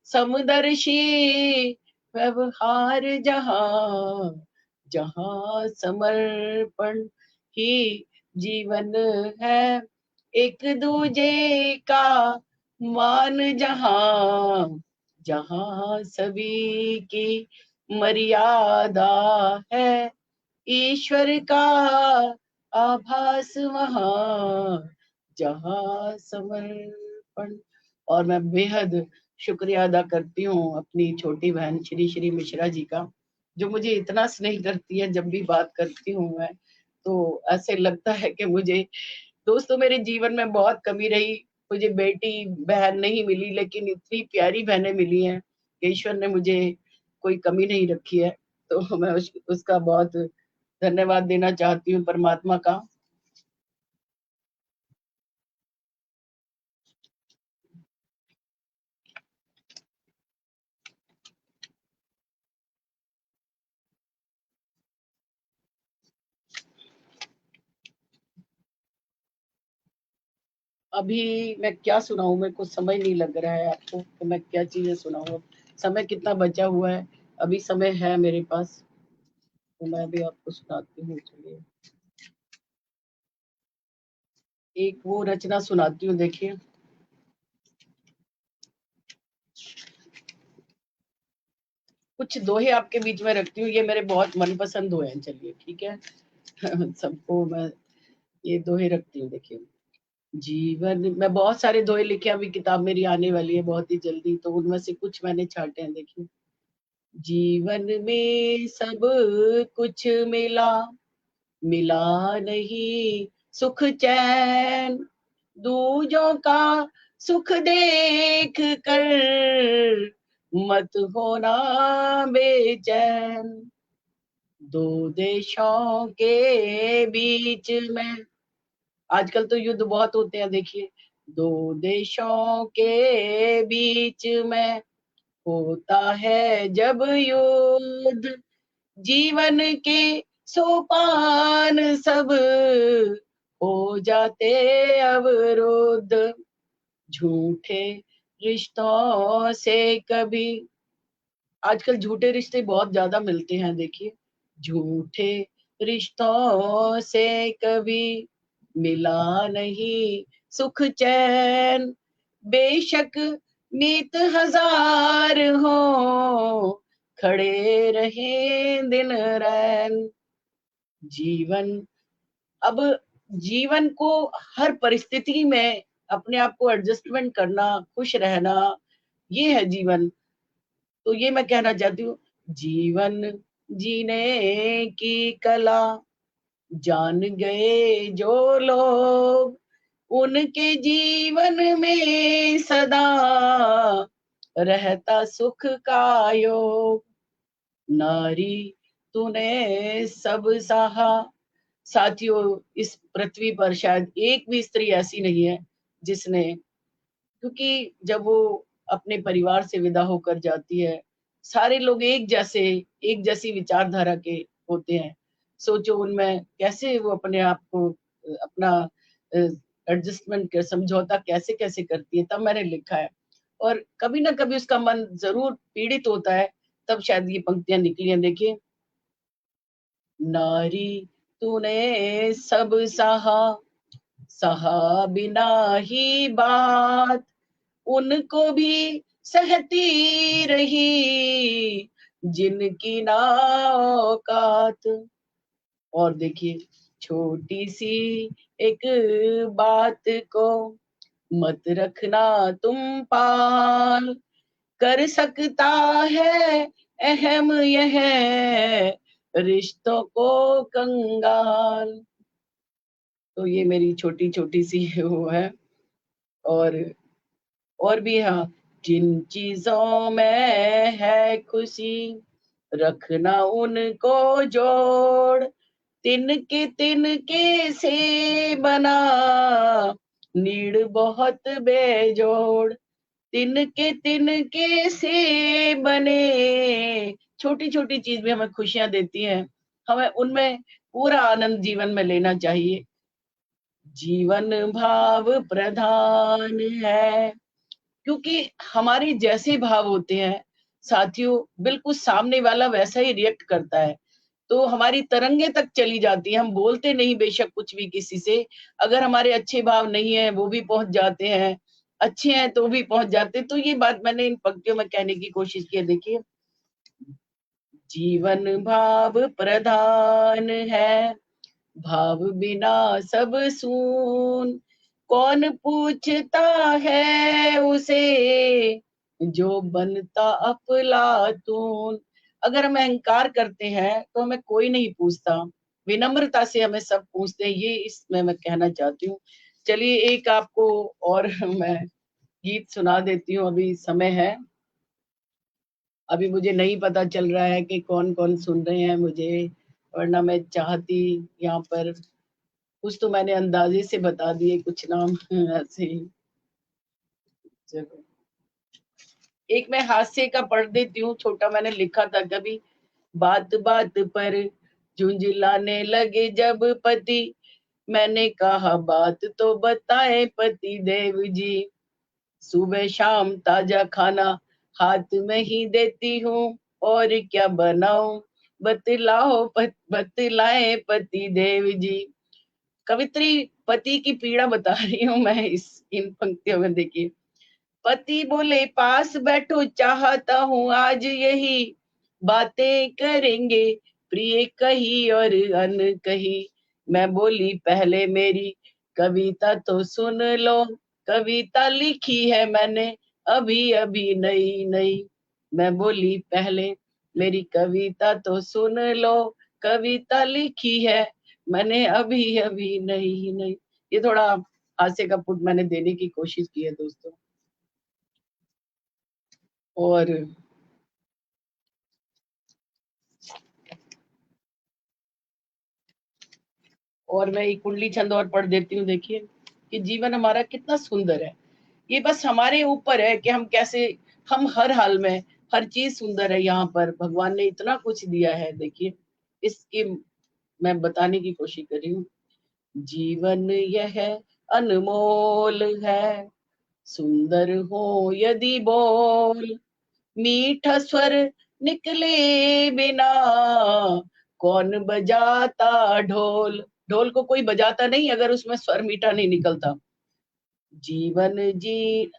समदर्शी व्यवहार जहाँ जहाँ समर्पण ही जीवन है एक दूजे का मान जहाँ जहाँ सभी की मर्यादा है ईश्वर का आभास वहाँ जहाँ समर्पण। और मैं बेहद शुक्रिया अदा करती हूँ अपनी छोटी बहन श्री श्री मिश्रा जी का, जो मुझे इतना स्नेह करती है। जब भी बात करती हूँ मैं तो ऐसे लगता है कि मुझे दोस्तों मेरे जीवन में बहुत कमी रही, मुझे बेटी बहन नहीं मिली, लेकिन इतनी प्यारी बहनें मिली हैं कि ईश्वर ने मुझे कोई कमी नहीं रखी है। तो मैं उसका बहुत धन्यवाद देना चाहती हूँ परमात्मा का। अभी मैं क्या सुनाऊं, मेरे को समझ नहीं लग रहा है आपको कि मैं क्या चीजें सुनाऊं। समय कितना बचा हुआ है, अभी समय है मेरे पास तो मैं भी आपको सुनाती हूँ। चलिए एक वो रचना सुनाती हूँ, देखिए। कुछ दोहे आपके बीच में रखती हूँ, ये मेरे बहुत मनपसंद दोहे हैं। चलिए ठीक है। सबको मैं ये दोहे रखती हूँ, देखिए। जीवन मैं बहुत सारे दोहे लिखे, अभी किताब मेरी आने वाली है बहुत ही जल्दी, तो उनमें से कुछ मैंने छांटे हैं, देखिए। जीवन में सब कुछ मिला, मिला नहीं सुख चैन, दूजों का सुख देख कर मत होना बेचैन। दो देशों के बीच में, आजकल तो युद्ध बहुत होते हैं, देखिए। दो देशों के बीच में होता है जब युद्ध, जीवन के सोपान सब हो जाते अवरुद्ध। झूठे रिश्तों से कभी, आजकल झूठे रिश्ते बहुत ज्यादा मिलते हैं, देखिए। झूठे रिश्तों से कभी मिला नहीं सुख चैन, बेशक मीत हजार हो खड़े रहे दिन रैन। जीवन, अब जीवन को हर परिस्थिति में अपने आप को एडजस्टमेंट करना, खुश रहना, ये है जीवन। तो ये मैं कहना चाहती हूँ, जीवन जीने की कला जान गए जो लोग, उनके जीवन में सदा रहता सुख का योग। नारी तूने सब सहा। साथियों, इस पृथ्वी पर शायद एक भी स्त्री ऐसी नहीं है जिसने, क्योंकि जब वो अपने परिवार से विदा होकर जाती है, सारे लोग एक जैसी विचारधारा के होते हैं। सोचो उनमें कैसे वो अपने आप को अपना एडजस्टमेंट कर समझौता कैसे कैसे करती है, तब मैंने लिखा है। और कभी ना कभी उसका मन जरूर पीड़ित होता है, तब शायद ये पंक्तियां निकली हैं। देखिए, नारी तूने सब सहा, सहा बिना ही बात, उनको भी सहती रही जिनकी ना औकात। और देखिए, छोटी सी एक बात को मत रखना तुम पाल, कर सकता है अहम यह रिश्तों को कंगाल। तो ये मेरी छोटी छोटी सी वो है। और और भी, हाँ, जिन चीजों में है खुशी, रखना उनको जोड़, तिनके से बना नीड़ बहुत बेजोड़। तिनके से बने, छोटी छोटी चीज भी हमें खुशियां देती हैं, हमें उनमें पूरा आनंद जीवन में लेना चाहिए। जीवन भाव प्रधान है, क्योंकि हमारे जैसे भाव होते हैं साथियों, बिल्कुल सामने वाला वैसा ही रिएक्ट करता है। तो हमारी तरंगे तक चली जाती है, हम बोलते नहीं बेशक कुछ भी किसी से, अगर हमारे अच्छे भाव नहीं है वो भी पहुंच जाते हैं, अच्छे हैं तो भी पहुंच जाते हैं। तो ये बात मैंने इन पंक्तियों में कहने की कोशिश की है। देखिए, जीवन भाव प्रधान है, भाव बिना सब सून, कौन पूछता है उसे जो बनता अफलातून। अगर हम अहंकार करते हैं तो हमें कोई नहीं पूछता, विनम्रता से हमें सब पूछते हैं, ये इसमें मैं कहना चाहती हूँ। चलिए एक आपको और मैं गीत सुना देती हूँ, अभी समय है, अभी मुझे नहीं पता चल रहा है कि कौन कौन सुन रहे हैं मुझे, वरना मैं चाहती यहाँ पर, कुछ तो मैंने अंदाजे से बता दिए, कुछ नाम ऐसे ही। चलो एक मैं हास्य का पढ़ देती हूँ, छोटा मैंने लिखा था कभी। बात बात पर झुंझलाने लगे जब पति, मैंने कहा बात तो बताए पति देव जी, सुबह शाम ताजा खाना हाथ में ही देती हूँ, और क्या बनाऊं बतलाए पति देव जी। कवित्री पति की पीड़ा बता रही हूँ मैं इस इन पंक्तियों में। देखिए, पति बोले पास बैठो, चाहता हूँ आज यही बातें करेंगे, प्रिय कही और अन कही। मैं बोली पहले मेरी कविता तो सुन लो, कविता लिखी है मैंने अभी अभी नई नई। मैं बोली पहले मेरी कविता तो सुन लो, कविता लिखी है मैंने अभी अभी नई नई। ये थोड़ा हास्य का पुट मैंने देने की कोशिश की है दोस्तों। और और मैं एक कुंडली छंद और पढ़ देती हूँ। देखिए कि जीवन हमारा कितना सुंदर है, ये बस हमारे ऊपर है कि हम कैसे, हम हर हाल में, हर चीज सुंदर है यहाँ पर, भगवान ने इतना कुछ दिया है। देखिए इसकी मैं बताने की कोशिश कर रही हूँ। जीवन यह अनमोल है, सुंदर हो यदि बोल, मीठा स्वर निकले बिना कौन बजाता ढोल। ढोल को कोई बजाता नहीं अगर उसमें स्वर मीठा नहीं निकलता। जीवन जी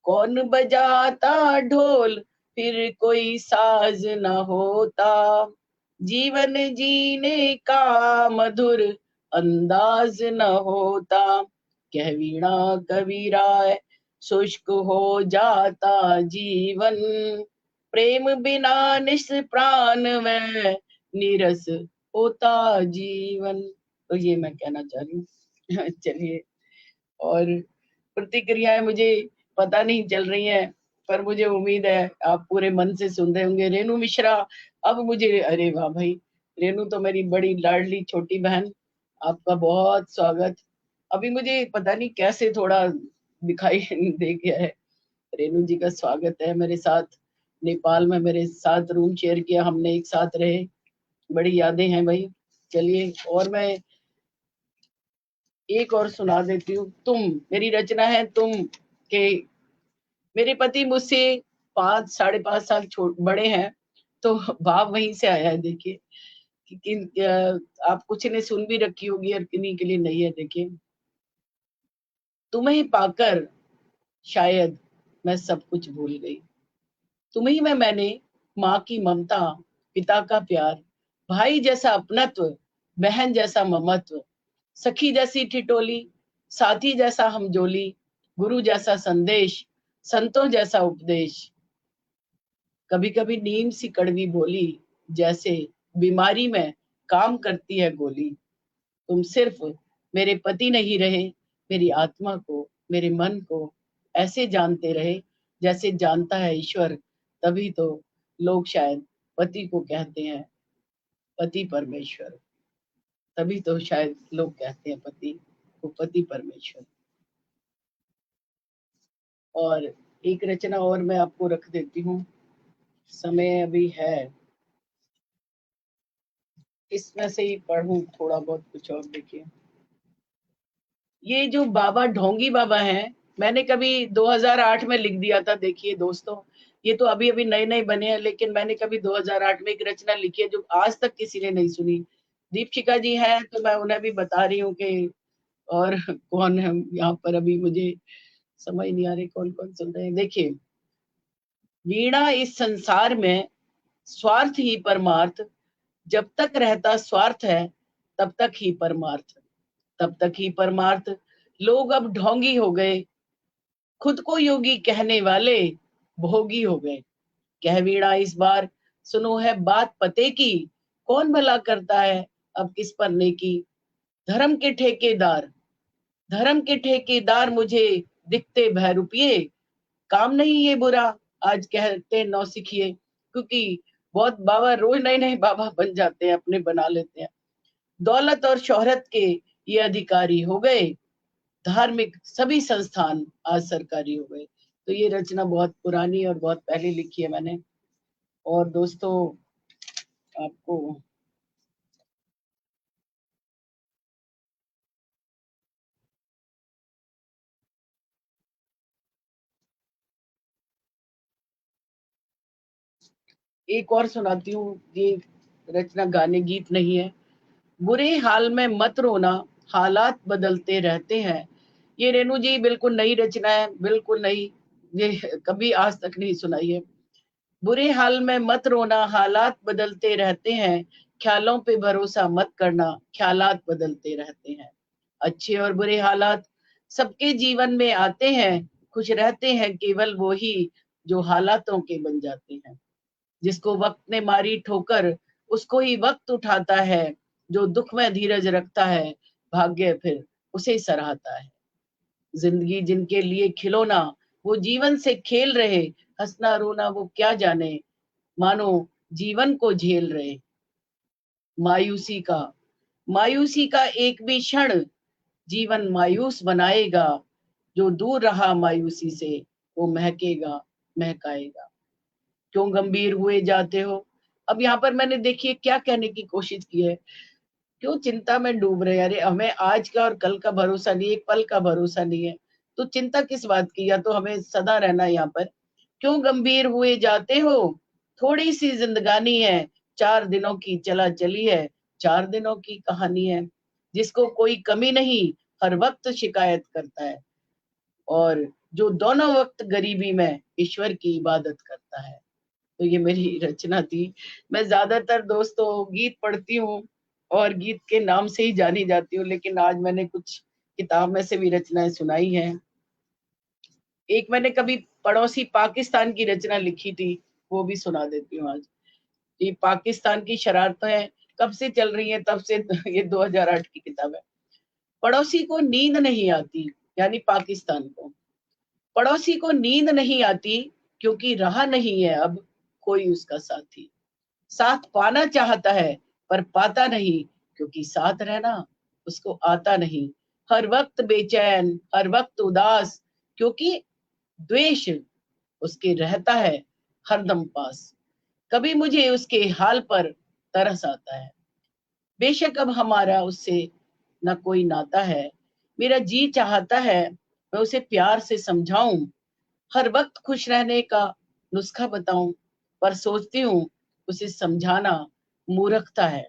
कौन बजाता ढोल, फिर कोई साज न होता, जीवन जीने का मधुर अंदाज न होता। कह वीणा कबीराय शुष्क हो जाता जीवन, प्रेम बिना निस प्राण में नीरस होता जीवन। तो ये मैं कहना चाह रही हूँ। चलिए, और प्रतिक्रियाएं मुझे पता नहीं चल रही हैं, पर मुझे उम्मीद है आप पूरे मन से सुन रहे होंगे। रेणु मिश्रा, अब मुझे, अरे वाह भाई, रेनू तो मेरी बड़ी लाडली छोटी बहन, आपका बहुत स्वागत। अभी मुझे पता नहीं कैसे थोड़ा दिखाई दे गया है। रेनू जी का स्वागत है मेरे साथ। नेपाल में मेरे साथ रूम शेयर किया हमने, एक साथ रहे, बड़ी यादें हैं भाई। चलिए, और मैं एक और सुना देती हूँ। तुम, मेरी रचना है तुम के। मेरे पति मुझसे 5 साढ़े 5 साल बड़े हैं, तो भाव वहीं से आया है। देखिए कि आप कुछ ने सुन भी रखी होगी और किन्हीं के लिए नहीं है। देखिए, तुम्हें पाकर शायद मैं सब कुछ भूल गई। तुम्ही में मैंने माँ की ममता, पिता का प्यार, भाई जैसा अपनत्व, बहन जैसा ममत्व, सखी जैसी ठिठोली, साथी जैसा हमजोली, गुरु जैसा संदेश, संतों जैसा उपदेश। कभी कभी नीम सी कड़वी बोली, जैसे बीमारी में काम करती है गोली। तुम सिर्फ मेरे पति नहीं रहे, मेरी आत्मा को, मेरे मन को ऐसे जानते रहे जैसे जानता है ईश्वर। तभी तो लोग शायद पति को कहते हैं पति परमेश्वर। तभी तो शायद लोग कहते हैं पति को पति परमेश्वर। और एक रचना और मैं आपको रख देती हूँ, समय अभी है, इसमें से ही पढ़ूं थोड़ा बहुत कुछ और। देखिए, ये जो बाबा ढोंगी बाबा हैं, मैंने कभी 2008 में लिख दिया था। देखिए दोस्तों, ये तो अभी अभी नए नए बने हैं, लेकिन मैंने कभी 2008 में एक रचना लिखी है जो आज तक किसी ने नहीं सुनी। दीपशिका जी हैं तो मैं उन्हें भी बता रही हूँ कि, और कौन है यहाँ पर, अभी मुझे समझ नहीं आ रही कौन कौन सुन रहे हैं। देखिए, वीणा इस संसार में स्वार्थ ही परमार्थ, जब तक रहता स्वार्थ है तब तक ही परमार्थ, तब तक ही परमार्थ। लोग अब ढोंगी हो गए, खुद को योगी कहने वाले भोगी हो गए। कह वीणा इस बार, सुनो है बात पते की, कौन भला करता है अब किस पर नेकी। धर्म के ठेकेदार, धर्म के ठेकेदार मुझे दिखते बहरूपिये, काम नहीं ये बुरा आज कहते नौसिखिए। क्योंकि बहुत बाबा रोज नए नए बाबा बन जाते हैं, अपने बना लेते हैं। दौलत और शोहरत के ये अधिकारी हो गए, धार्मिक सभी संस्थान आज सरकारी हो गए। तो ये रचना बहुत पुरानी और बहुत पहले लिखी है मैंने। और दोस्तों, आपको एक और सुनाती हूँ। ये रचना गाने गीत नहीं है। बुरे हाल में मत रोना, हालात बदलते रहते हैं। ये रेणु जी बिल्कुल नई रचना है, बिल्कुल नई, ये कभी आज तक नहीं सुनाई है। बुरे हाल में मत रोना, हालात बदलते रहते हैं, ख्यालों पे भरोसा मत करना, ख्यालात बदलते रहते हैं। अच्छे और बुरे हालात सबके जीवन में आते हैं, खुश रहते हैं केवल वो ही जो हालातों के बन जाते हैं। जिसको वक्त ने मारी ठोकर, उसको ही वक्त उठाता है, जो दुख में धीरज रखता है, भाग्य फिर उसे सराहता है। जिंदगी जिनके लिए खिलौना, वो जीवन से खेल रहे, हंसना रोना वो क्या जाने, मानो जीवन को झेल रहे। मायूसी का, मायूसी का एक भी क्षण जीवन मायूस बनाएगा, जो दूर रहा मायूसी से वो महकेगा, महकाएगा। क्यों गंभीर हुए जाते हो। अब यहाँ पर मैंने देखिए क्या कहने की कोशिश की है, क्यों चिंता में डूब रहे हैं। अरे हमें आज का और कल का भरोसा नहीं, एक पल का भरोसा नहीं है, तो चिंता किस बात की। या तो हमें सदा रहना है यहाँ पर। क्यों गंभीर हुए जाते हो, थोड़ी सी जिंदगानी है, 4 दिनों की चला चली है, 4 दिनों की कहानी है। जिसको कोई कमी नहीं, हर वक्त शिकायत करता है, और जो दोनों वक्त गरीबी में ईश्वर की इबादत करता है। तो ये मेरी रचना थी। मैं ज्यादातर दोस्तों गीत पढ़ती हूँ और गीत के नाम से ही जानी जाती हूँ, लेकिन आज मैंने कुछ किताब में से भी रचनाएं सुनाई हैं। एक मैंने कभी पड़ोसी पाकिस्तान की रचना लिखी थी, वो भी सुना देती हूँ आज। ये पाकिस्तान की शरारतें कब से चल रही हैं, तब से ये 2008 की किताब है। पड़ोसी को नींद नहीं आती, यानी पाकिस्तान को, पड़ोसी को नींद नहीं आती, क्योंकि रहा नहीं है अब कोई उसका साथी। साथ पाना चाहता है पर पाता नहीं, क्योंकि साथ रहना उसको आता नहीं। हर वक्त बेचैन, हर वक्त उदास, क्योंकि द्वेष उसके रहता है हरदम पास। कभी मुझे उसके हाल पर तरस आता है। बेशक अब हमारा उससे न कोई नाता है। मेरा जी चाहता है मैं उसे प्यार से समझाऊं, हर वक्त खुश रहने का नुस्खा बताऊं, पर सोचती हूँ उसे समझाना मूर्खता है,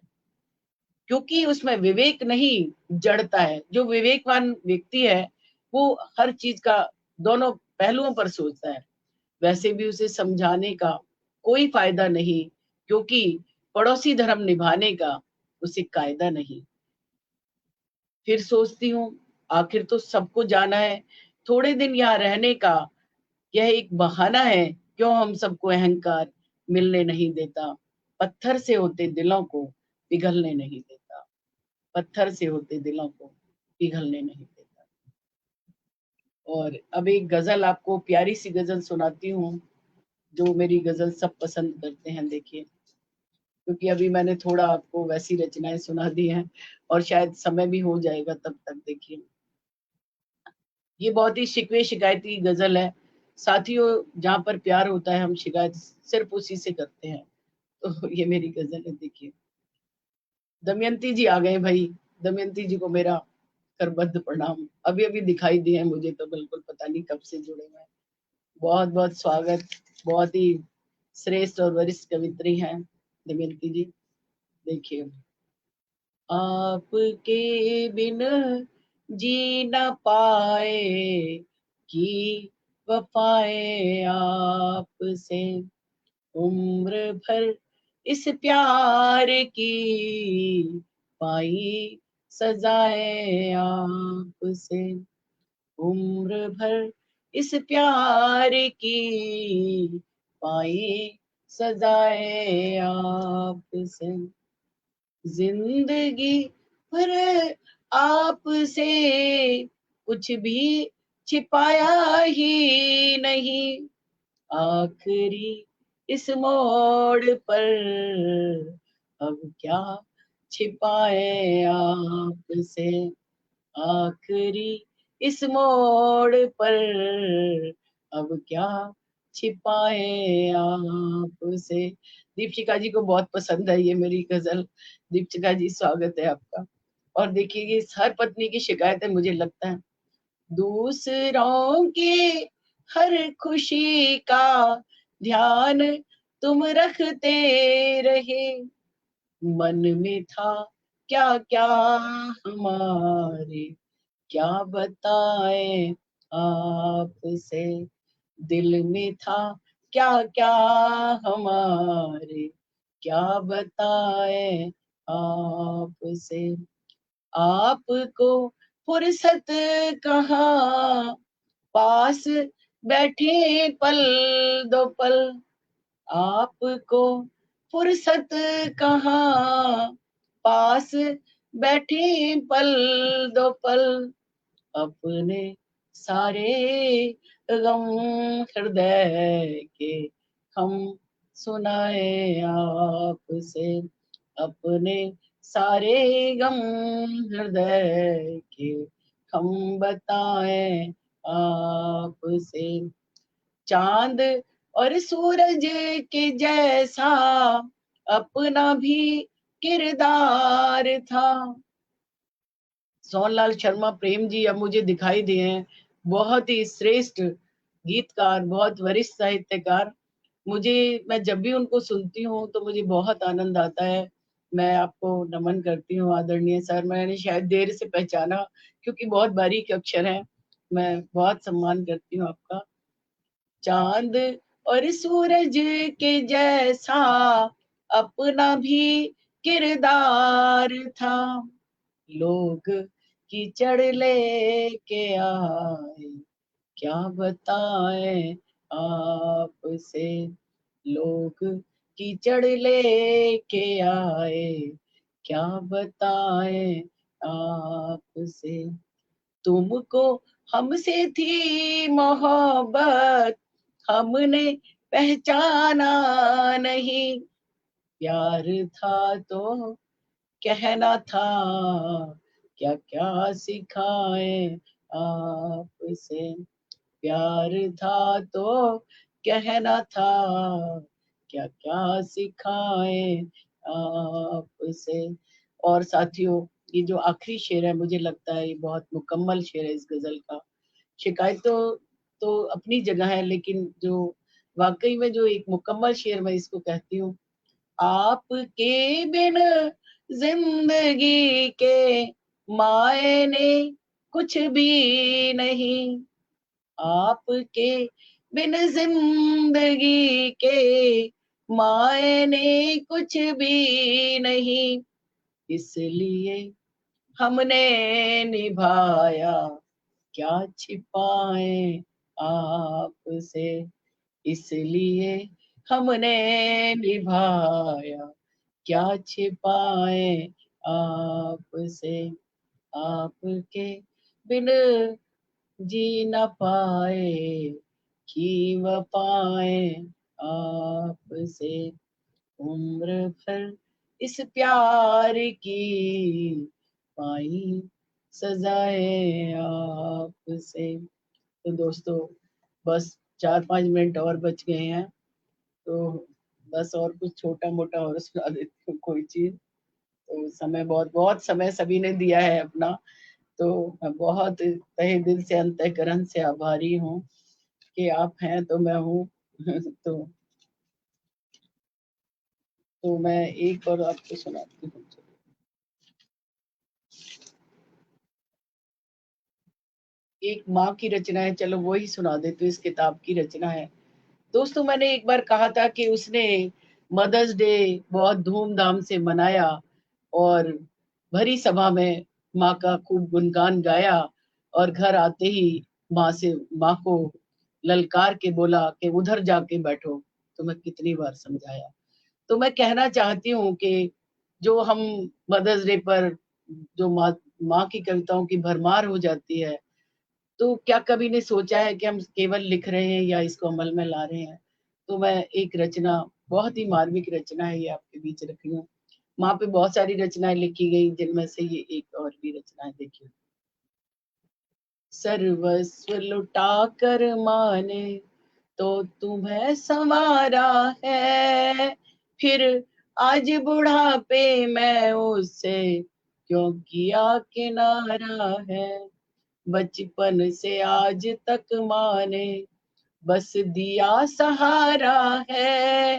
क्योंकि उसमें विवेक नहीं, जड़ता है। जो विवेकवान व्यक्ति है वो हर चीज का दोनों पहलुओं पर सोचता है। वैसे भी उसे समझाने का कोई फायदा नहीं, क्योंकि पड़ोसी धर्म निभाने का उसे कायदा नहीं। फिर सोचती हूँ आखिर तो सबको जाना है, थोड़े दिन यहाँ रहने का यह एक बहाना है। क्यों हम सबको अहंकार मिलने नहीं देता, पत्थर से होते दिलों को पिघलने नहीं देता, पत्थर से होते दिलों को पिघलने नहीं देता। और अब एक गजल आपको प्यारी सी गजल सुनाती हूँ, जो मेरी गजल सब पसंद करते हैं। देखिए, क्योंकि अभी मैंने थोड़ा आपको वैसी रचनाएं सुना दी हैं और शायद समय भी हो जाएगा तब तक। देखिए, ये बहुत ही शिकवे शिकायती गजल है। साथियों, जहाँ पर प्यार होता है हम शिकायत सिर्फ उसी से करते हैं। तो ये मेरी गजल है। देखिए, दमयंती जी आ गए भाई। दमयंती जी को मेरा करबद्ध प्रणाम। अभी अभी दिखाई दिए हैं मुझे, तो बिल्कुल पता नहीं कब से जुड़े हुए हैं। बहुत बहुत स्वागत। बहुत ही श्रेष्ठ और वरिष्ठ कवित्री हैं दमयंती जी। देखिए, आपके बिन जी न पाए कि वफाए आपसे, उम्र भर इस प्यार की पाई सजाए आपसे, उम्र भर इस प्यार की पाई सजाए आपसे, जिंदगी भर आपसे कुछ भी छिपाया ही नहीं, आखिरी इस मोड़ पर अब क्या छिपाए आपसे, आखिरी इस मोड़ पर अब क्या छिपाए आपसे। दीपशिका जी को बहुत पसंद है ये मेरी गजल। दीपशिका जी, स्वागत है आपका। और देखिए, ये हर पत्नी की शिकायत है मुझे लगता है। दूसरों के हर खुशी का ध्यान तुम रखते रहे, मन में था क्या क्या हमारे, क्या बताए आपसे, दिल में था क्या क्या हमारे, क्या बताए आपसे, आपको फुर्सत कहाँ, पास बैठे पल दो पल, आपको फुर्सत कहाँ, पास बैठे पल दो पल, अपने सारे गम हृदय के हम सुनाए आपसे, अपने सारे गम हृदय के हम बताएं आपसे, चांद और सूरज के जैसा अपना भी किरदार था। सोनलाल शर्मा प्रेम जी अब मुझे दिखाई दिए हैं, बहुत ही श्रेष्ठ गीतकार, बहुत वरिष्ठ साहित्यकार। मुझे, मैं जब भी उनको सुनती हूँ तो मुझे बहुत आनंद आता है। मैं आपको नमन करती हूँ आदरणीय सर। मैंने शायद देर से पहचाना, क्योंकि बहुत बारीक अक्षर हैं। मैं बहुत सम्मान करती हूँ आपका। चांद और सूरज के जैसा अपना भी किरदार था, लोग कीचड़ लेके आए, क्या बताएं आपसे, लोग कीचड़ लेके आए, क्या बताएं आपसे, तुमको हमसे थी मोहब्बत, हमने पहचाना नहीं, प्यार था तो कहना था, क्या क्या सिखाए आपसे। प्यार था तो कहना था, क्या क्या सिखाए आपसे। और साथियों, ये जो आखिरी शेर है, मुझे लगता है ये बहुत मुकम्मल शेर है इस गजल का। शिकायत तो अपनी जगह है, लेकिन जो वाकई में जो एक मुकम्मल शेर मैं इसको कहती हूँ। आपके बिन जिंदगी के मायने कुछ भी नहीं, आपके बिन जिंदगी के मायने कुछ भी नहीं, इसलिए हमने निभाया, क्या छिपाए आपसे। इसलिए हमने निभाया, क्या छिपाए आपसे। आपके बिन जी न पाए, जीव पाए आपसे। उम्र भर इस प्यार की पाई सजाए आपसे। तो दोस्तों, बस 4-5 मिनट और बच गए हैं, तो बस और कुछ छोटा मोटा और सुना देती हूँ कोई चीज। तो समय बहुत बहुत समय सभी ने दिया है अपना, तो मैं बहुत तहे दिल से अंतःकरण से आभारी हूँ कि आप हैं तो मैं हूँ। तो मैं एक और आपको सुनाती हूँ। एक माँ की रचना है, चलो वो ही सुना देती हूँ, इस किताब की रचना है। दोस्तों, मैंने एक बार कहा था कि उसने मदर्स डे बहुत धूमधाम से मनाया और भरी सभा में माँ का खूब गुणगान गाया, और घर आते ही माँ को ललकार के बोला कि उधर जाके बैठो। तो मैं कितनी बार समझाया। तो मैं कहना चाहती हूँ कि जो हम मदर्स डे पर जो माँ की कविताओं की भरमार हो जाती है, तो क्या कभी ने सोचा है कि हम केवल लिख रहे हैं या इसको अमल में ला रहे हैं। तो मैं एक रचना, बहुत ही मार्मिक रचना है, ये आपके बीच रख रही हूँ। वहां पे बहुत सारी रचनाएं लिखी गई, जिनमें से ये एक और भी रचना है, देखिए। सर्वस्व लुटा कर माने तो तुम्हें संवारा है, फिर आज बुढ़ापे में उससे क्यों किया किनारा है। बचपन से आज तक माने बस दिया सहारा है,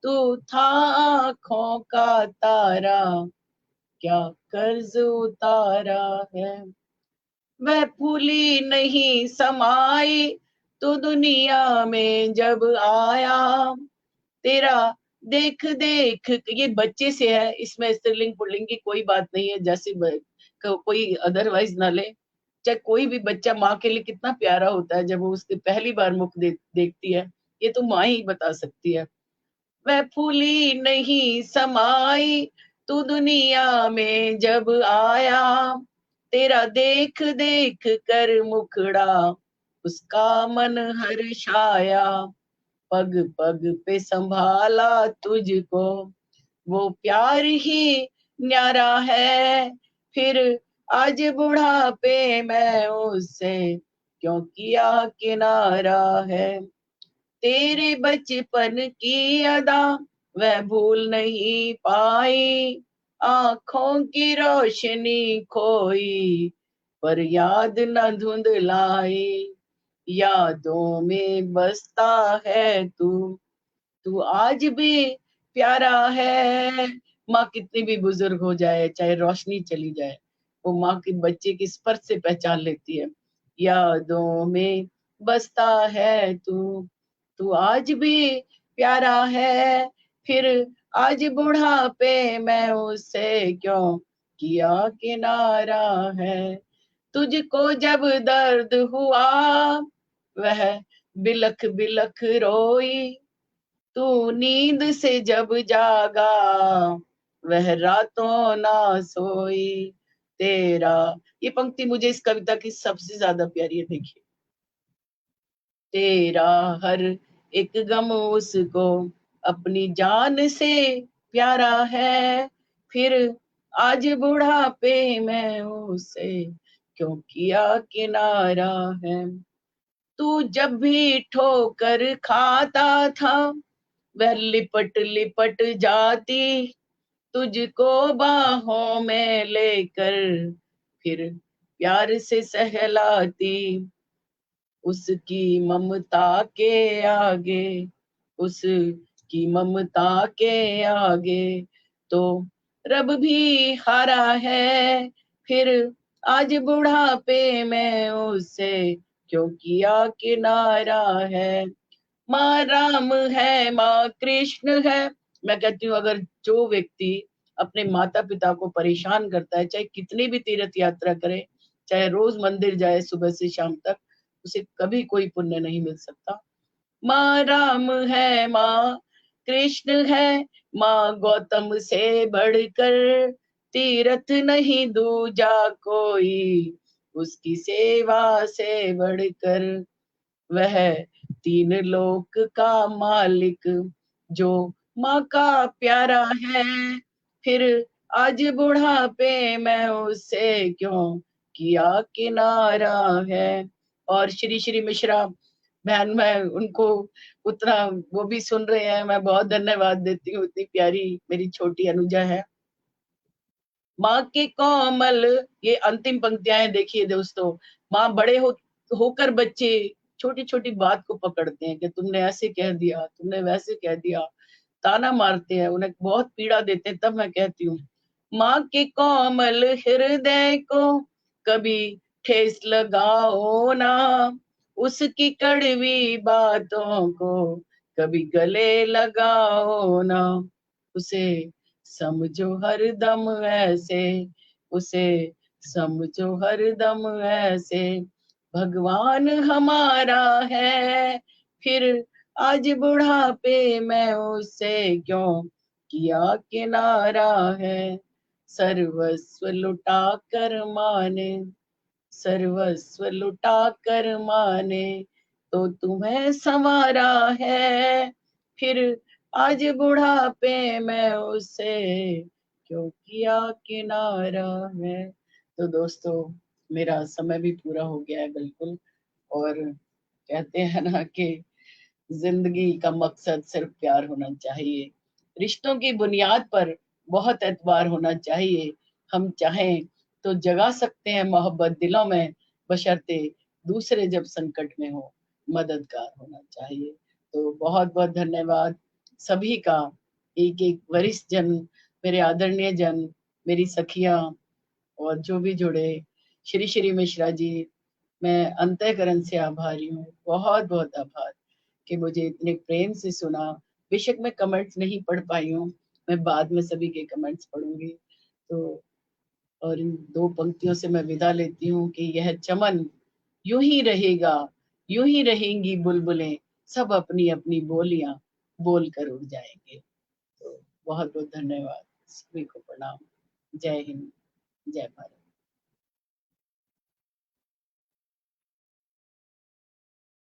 तू था आँखों का तारा, क्या कर्ज उतारा है। वह फूली नहीं समाई तो दुनिया में जब आया, तेरा देख देख। ये बच्चे से है, इसमें स्त्रीलिंग पुल्लिंग की कोई बात नहीं है, जैसे कोई अदरवाइज ना ले। चाहे कोई भी बच्चा माँ के लिए कितना प्यारा होता है जब वो उसके पहली बार मुख देखती है, ये तो माँ ही बता सकती है। वह फूली नहीं समाई तू दुनिया में जब आया, तेरा देख देख कर मुखड़ा उसका मन हर्षाया। पग पग पे संभाला तुझको वो प्यार ही न्यारा है, फिर आज बुढ़ापे में उससे क्यों किया किनारा है। तेरे बचपन की अदा वह भूल नहीं पाई, आंखों की रोशनी खोई पर याद न धुंधलाई। यादों में बसता है तू, तू आज भी प्यारा है। माँ कितनी भी बुजुर्ग हो जाए, चाहे रोशनी चली जाए, वो माँ के बच्चे की स्पर्श से पहचान लेती है। यादों में बसता है तू, तू आज भी प्यारा है, फिर आज बुढ़ापे में उससे क्यों किया किनारा है। तुझको जब दर्द हुआ वह बिलख बिलख रोई, तू नींद से जब जागा वह रातों ना सोई। तेरा, ये पंक्ति मुझे इस कविता की सबसे ज्यादा प्यारी है, देखिए। तेरा हर एक गम उसको अपनी जान से प्यारा है, फिर आज बुढ़ापे में उसे क्यों किया किनारा है। तू जब भी ठोकर खाता था वह लिपट लिपट जाती, तुझको बाहों में लेकर फिर प्यार से सहलाती। उसकी ममता के आगे, उसकी ममता के आगे तो रब भी हारा है। फिर आज बुढ़ापे में उसे क्यों किया किनारा है। माँ राम है, माँ कृष्ण है। मैं कहती हूँ अगर जो व्यक्ति अपने माता पिता को परेशान करता है, चाहे कितनी भी तीर्थ यात्रा करे, चाहे रोज मंदिर जाए सुबह से शाम तक, उसे कभी कोई पुण्य नहीं मिल सकता। माँ राम है, माँ कृष्ण है, माँ गौतम से बढ़कर तीर्थ नहीं दूजा कोई, उसकी सेवा से बढ़कर। वह तीन लोक का मालिक जो माँ का प्यारा है। फिर आज बुढ़ापे में उसे क्यों किया किनारा है। और श्री श्री मिश्रा बहन, मैं उनको उतना वो भी सुन रहे हैं, मैं बहुत धन्यवाद देती हूँ। इतनी प्यारी मेरी छोटी अनुजा है। माँ के कोमल, ये अंतिम पंक्तियां हैं, देखिए दोस्तों। माँ बड़े होकर बच्चे छोटी छोटी बात को पकड़ते हैं कि तुमने ऐसे कह दिया, तुमने वैसे कह दिया, ताना मारते हैं, उन्हें बहुत पीड़ा देते हैं। तब मैं कहती हूँ माँ के कोमल हृदय को कभी ठेस लगाओ ना, उसकी कड़वी बातों को कभी गले लगाओ ना। उसे समझो हर दम ऐसे, उसे समझो हर दम ऐसे, भगवान हमारा है। फिर आज बुढ़ापे में उसे क्यों किया किनारा है। सर्वस्व लुटा कर माने, सर्वस्व लुटा कर माने तो तुम्हें संवारा है। फिर आज बुढ़ापे में उसे क्यों किया किनारा है। तो दोस्तों, मेरा समय भी पूरा हो गया है बिल्कुल। और कहते हैं ना कि जिंदगी का मकसद सिर्फ प्यार होना चाहिए, रिश्तों की बुनियाद पर बहुत एतबार होना चाहिए। हम चाहें तो जगा सकते हैं मोहब्बत दिलों में, बशर्ते दूसरे जब संकट में हो, मददगार होना चाहिए। तो बहुत बहुत धन्यवाद सभी का। एक एक वरिष्ठ जन, मेरे आदरणीय जन, मेरी सखियां और जो भी जुड़े, श्री श्री मिश्रा जी, मैं अंतःकरण से आभारी हूँ। बहुत बहुत आभार कि मुझे इतने प्रेम से सुना। बेशक मैं कमेंट्स नहीं पढ़ पाई हूँ, मैं बाद में सभी के कमेंट्स पढ़ूंगी। तो और इन दो पंक्तियों से मैं विदा लेती हूँ कि यह चमन यूं ही रहेगा, यूं ही रहेंगी बुलबुलें, सब अपनी अपनी बोलियां बोल कर उड़ जाएंगे। तो बहुत बहुत धन्यवाद, सभी को प्रणाम। जय हिंद, जय भारत।